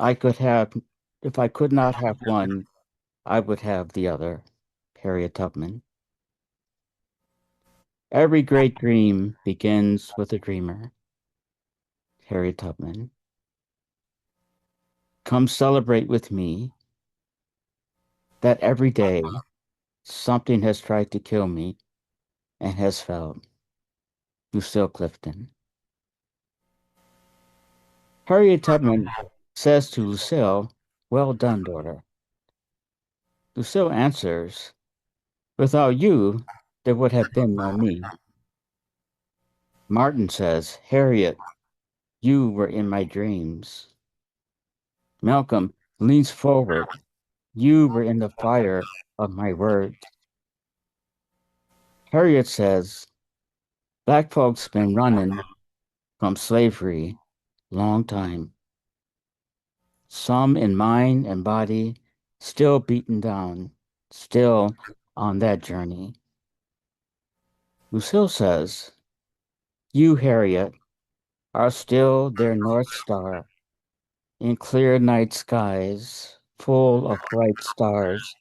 If I could not have one, I would have the other. Harriet Tubman. Every great dream begins with a dreamer. Harriet Tubman. Come celebrate with me that every day something has tried to kill me and has failed. Lucille Clifton. Harriet Tubman says to Lucille, well done, daughter. Lucille answers, without you, there would have been no me. Martin says, Harriet, you were in my dreams. Malcolm leans forward. You were in the fire of my words. Harriet says, Black folks been running from slavery long time. Some in mind and body, still beaten down, still on that journey. Lucille says, you, Harriet, are still their North Star in clear night skies, full of bright stars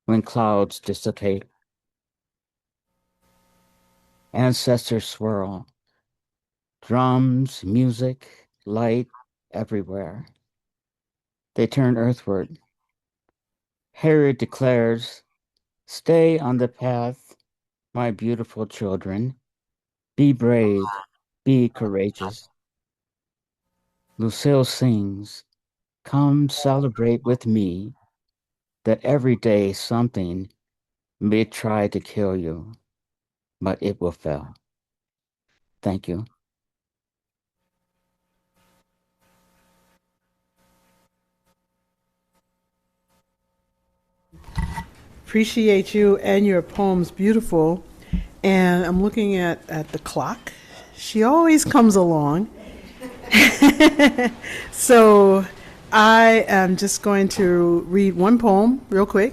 when clouds dissipate. Ancestors swirl, drums, music, light everywhere. They turn earthward. Harriet declares, stay on the path, my beautiful children. Be brave, be courageous. Lucille sings, come celebrate with me that every day something may try to kill you, but it will fail. Thank you. Appreciate you and your poems, beautiful. And I'm looking at the clock. She always comes along. So I am just going to read one poem real quick,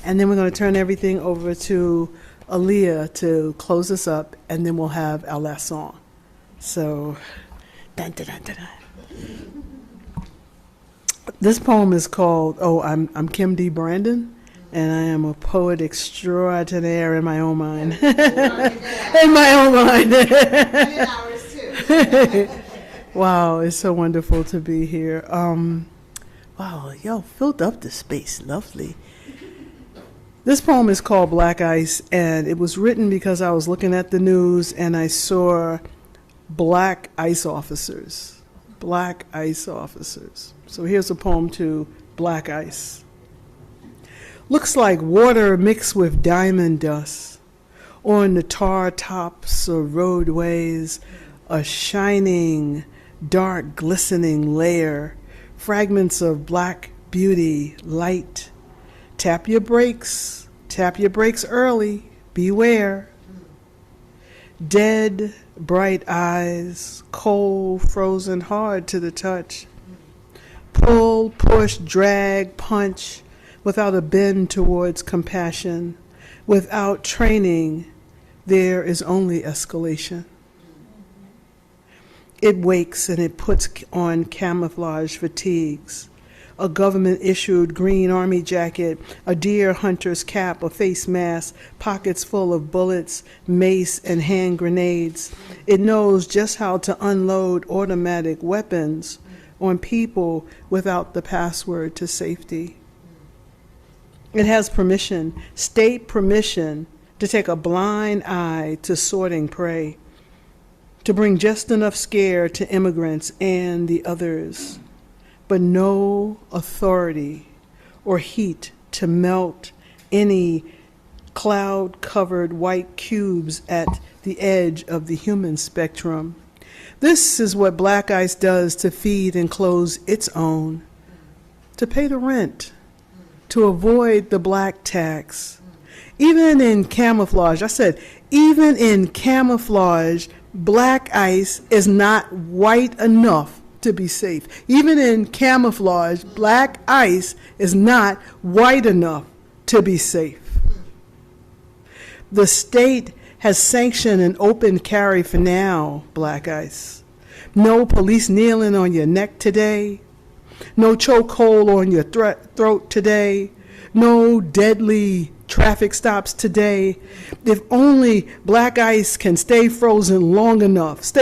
and then we're going to turn everything over to Aaliyah to close us up, and then we'll have our last song. So, dun, dun, dun, dun, dun. This poem is called, I'm Kim D. Brandon, and I am a poet extraordinaire in my own mind. In my own mind. And ours too. Wow, it's so wonderful to be here. Wow, y'all filled up the space. Lovely. This poem is called Black Ice, and it was written because I was looking at the news and I saw black ice officers. Black ice officers. So here's a poem to Black Ice. Looks like water mixed with diamond dust on the tar tops of roadways, a shining, dark, glistening layer, fragments of black beauty, light. Tap your brakes early, beware. Dead, bright eyes, cold, frozen, hard to the touch. Pull, push, drag, punch, without a bend towards compassion. Without training, there is only escalation. It wakes and it puts on camouflage fatigues, a government-issued green army jacket, a deer hunter's cap, a face mask, pockets full of bullets, mace, and hand grenades. It knows just how to unload automatic weapons on people without the password to safety. It has permission, state permission, to take a blind eye to sorting prey, to bring just enough scare to immigrants and the others, but no authority or heat to melt any cloud-covered white cubes at the edge of the human spectrum. This is what black ice does to feed and clothe its own, to pay the rent, to avoid the black tax. Even in camouflage, I said, even in camouflage, black ice is not white enough to be safe. Even in camouflage, black ice is not white enough to be safe. The state has sanctioned an open carry for now, black ice. No police kneeling on your neck today. No chokehold on your throat today. No deadly traffic stops today. If only black ice can stay frozen long enough,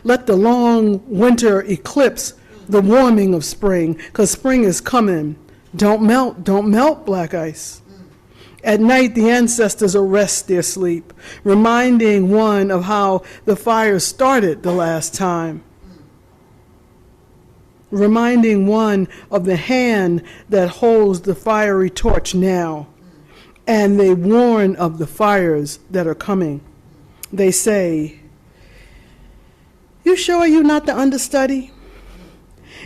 let the long winter eclipse the warming of spring, because spring is coming. Don't melt, black ice. At night, the ancestors arrest their sleep, reminding one of how the fire started the last time. Reminding one of the hand that holds the fiery torch now. And they warn of the fires that are coming. They say, "You sure you're not the understudy?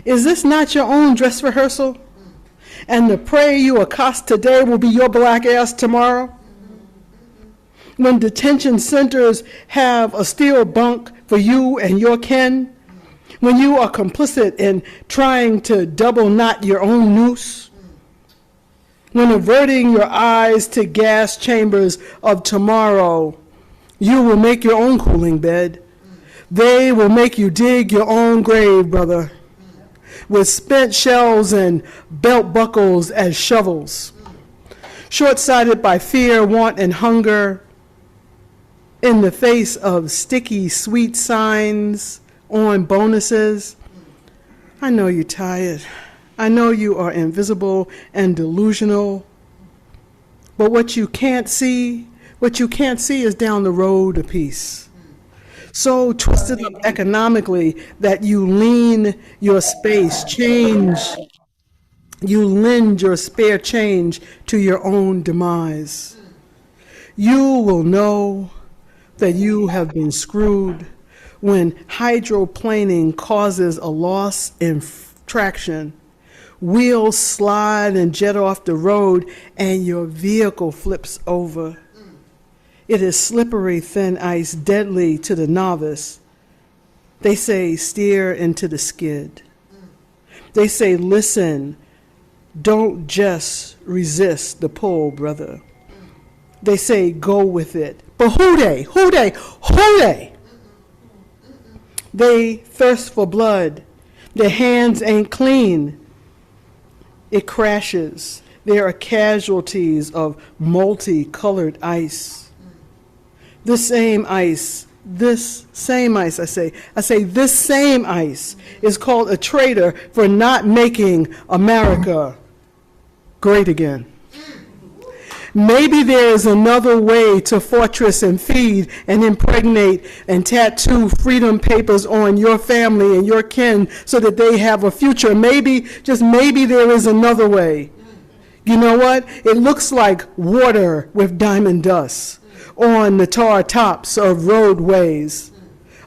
Is this not your own dress rehearsal? And the prey you accost today will be your black ass tomorrow? When detention centers have a steel bunk for you and your kin? When you are complicit in trying to double knot your own noose? When averting your eyes to gas chambers of tomorrow, you will make your own cooling bed. They will make you dig your own grave, brother, with spent shells and belt buckles as shovels. Short-sighted by fear, want, and hunger, in the face of sticky, sweet signs on bonuses. I know you're tired. I know you are invisible and delusional. But what you can't see is down the road a piece. So twisted up economically that you lean your space, you lend your spare change to your own demise. You will know that you have been screwed when hydroplaning causes a loss in traction. Wheels slide and jet off the road and your vehicle flips over. It is slippery, thin ice, deadly to the novice. They say, steer into the skid. They say, listen, don't just resist the pull, brother. They say, go with it. But who they? They thirst for blood. Their hands ain't clean. It crashes. There are casualties of multicolored ice. This same ice, this same ice is called a traitor for not making America great again. Maybe there is another way to fortress and feed and impregnate and tattoo freedom papers on your family and your kin so that they have a future. Maybe, just maybe there is another way. You know what? It looks like water with diamond dust on the tar tops of roadways.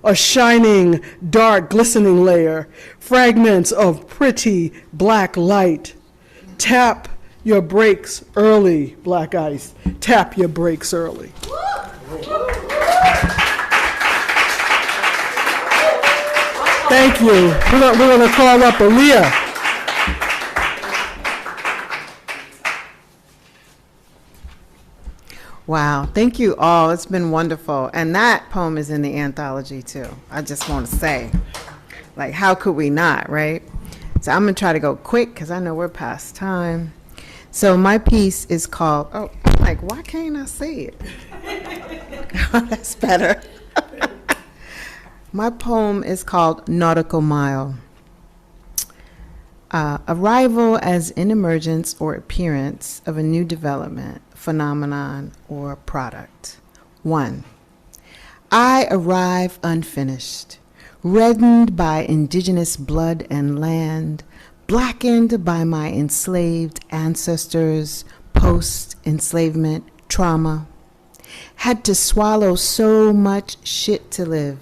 A shining, dark, glistening layer. Fragments of pretty black light. Tap your brakes early, black ice. Tap your brakes early. Thank you. We're gonna call up Aaliyah. Wow, thank you all. It's been wonderful. And that poem is in the anthology too. I just want to say, like, how could we not, right? So I'm going to try to go quick because I know we're past time. So my piece is called, oh, I'm like, why can't I say it? That's better. My poem is called Nautical Mile. Arrival as an emergence or appearance of a new development, phenomenon, or product. 1. I arrive unfinished, reddened by indigenous blood and land, blackened by my enslaved ancestors' post-enslavement trauma. Had to swallow so much shit to live,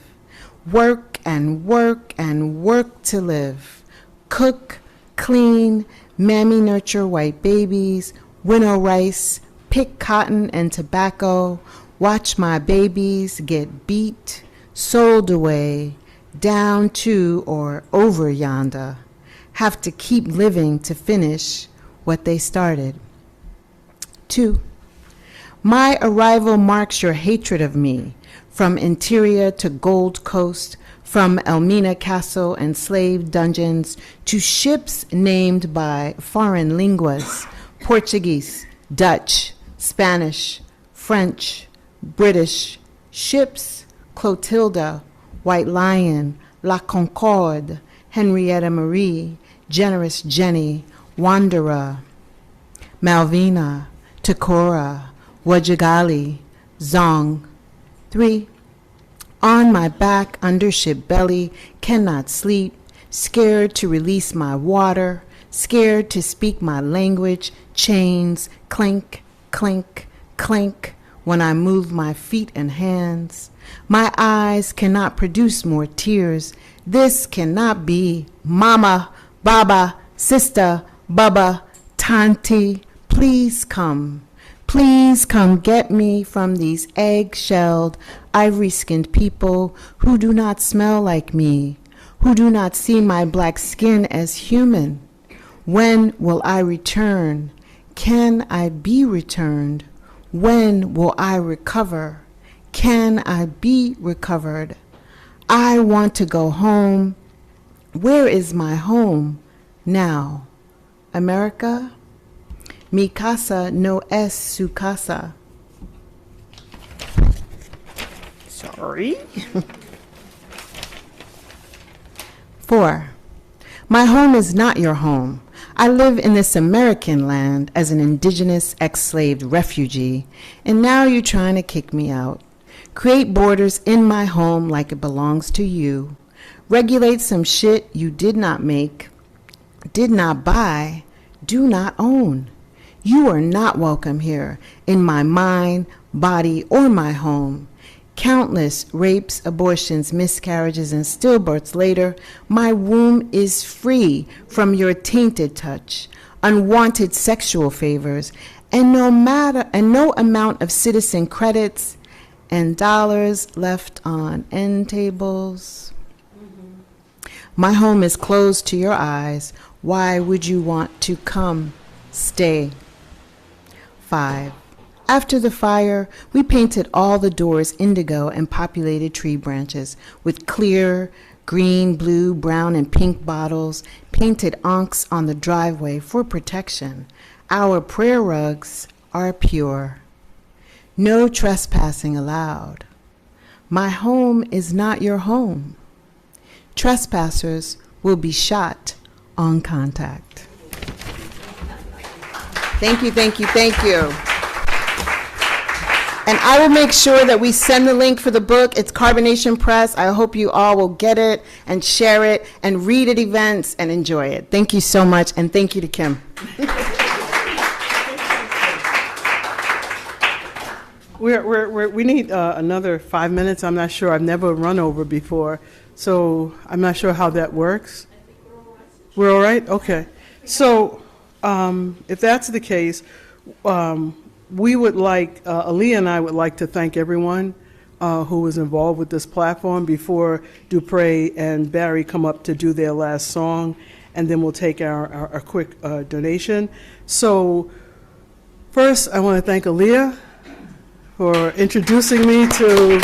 work and work and work to live, cook, clean, mammy nurture white babies, winnow rice, pick cotton and tobacco, watch my babies get beat, sold away, down to or over yonder, have to keep living to finish what they started. 2. My arrival marks your hatred of me, from interior to Gold Coast, from Elmina Castle and slave dungeons to ships named by foreign linguas, Portuguese, Dutch, Spanish, French, British, ships, Clotilda, White Lion, La Concorde, Henrietta Marie, Generous Jenny, Wanderer, Malvina, Takora, Wajagali, Zong. 3. On my back, under ship belly, cannot sleep, scared to release my water, scared to speak my language, chains, clink, clink, clink, when I move my feet and hands. My eyes cannot produce more tears. This cannot be. Mama, Baba, Sister, Baba, Tanti, please come. Please come get me from these egg-shelled, ivory-skinned people who do not smell like me, who do not see my black skin as human. When will I return? Can I be returned? When will I recover? Can I be recovered? I want to go home. Where is my home now? America? Mi casa no es su casa. Sorry. 4. My home is not your home. I live in this American land as an indigenous ex-slave refugee, and now you're trying to kick me out. Create borders in my home like it belongs to you. Regulate some shit you did not make, did not buy, do not own. You are not welcome here in my mind, body, or my home. Countless rapes, abortions, miscarriages, and stillbirths later, my womb is free from your tainted touch, unwanted sexual favors, and no amount of citizen credits and dollars left on end tables. My home is closed to your eyes. Why would you want to come? Stay. 5. After the fire, we painted all the doors indigo and populated tree branches with clear green, blue, brown, and pink bottles, painted ankhs on the driveway for protection. Our prayer rugs are pure. No trespassing allowed. My home is not your home. Trespassers will be shot on contact. Thank you, thank you, thank you. And I will make sure that we send the link for the book. It's Carbonation Press. I hope you all will get it and share it and read at events and enjoy it. Thank you so much, and thank you to Kim. We need another 5 minutes. I'm not sure. I've never run over before, so I'm not sure how that works. We're all right? Okay. So if that's the case, we would like, Aaliyah and I would like to thank everyone who was involved with this platform before Dupre and Barry come up to do their last song, and then we'll take our quick donation. So first, I want to thank Aaliyah for introducing me to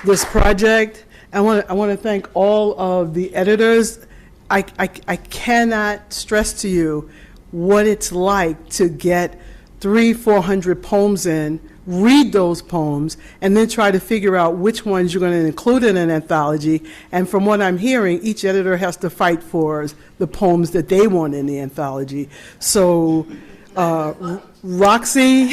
this project. I want to thank all of the editors. I cannot stress to you what it's like to get 300-400 poems in, read those poems, and then try to figure out which ones you're going to include in an anthology. And from what I'm hearing, each editor has to fight for the poems that they want in the anthology. So Roxy,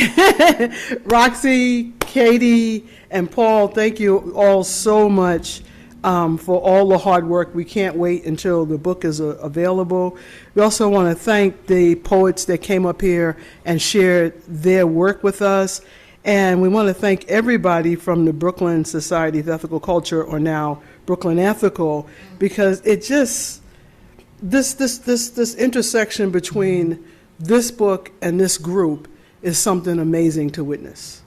Katie, and Paul, thank you all so much for all the hard work. We can't wait until the book is available. We also want to thank the poets that came up here and shared their work with us. And we want to thank everybody from the Brooklyn Society of Ethical Culture, or now Brooklyn Ethical, because it just, this intersection between this book and this group is something amazing to witness.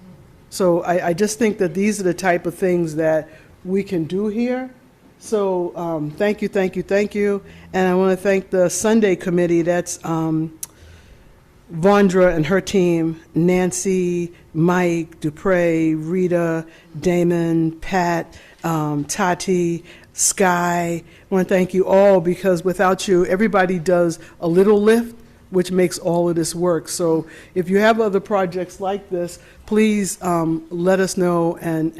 So I just think that these are the type of things that we can do here. So thank you, thank you, thank you. And I want to thank the Sunday committee. That's Vondra and her team, Nancy, Mike, Dupre, Rita, Damon, Pat, Tati, Sky. I want to thank you all, because without you, everybody does a little lift, which makes all of this work. So if you have other projects like this, please let us know, and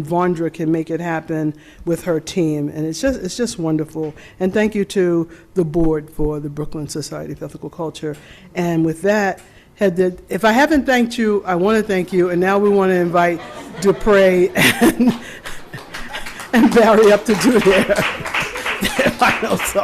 Vondra can make it happen with her team. And it's just wonderful. And thank you to the board for the Brooklyn Society of Ethical Culture. And with that, if I haven't thanked you, I want to thank you. And now we want to invite Dupre and Barry up to do their final song.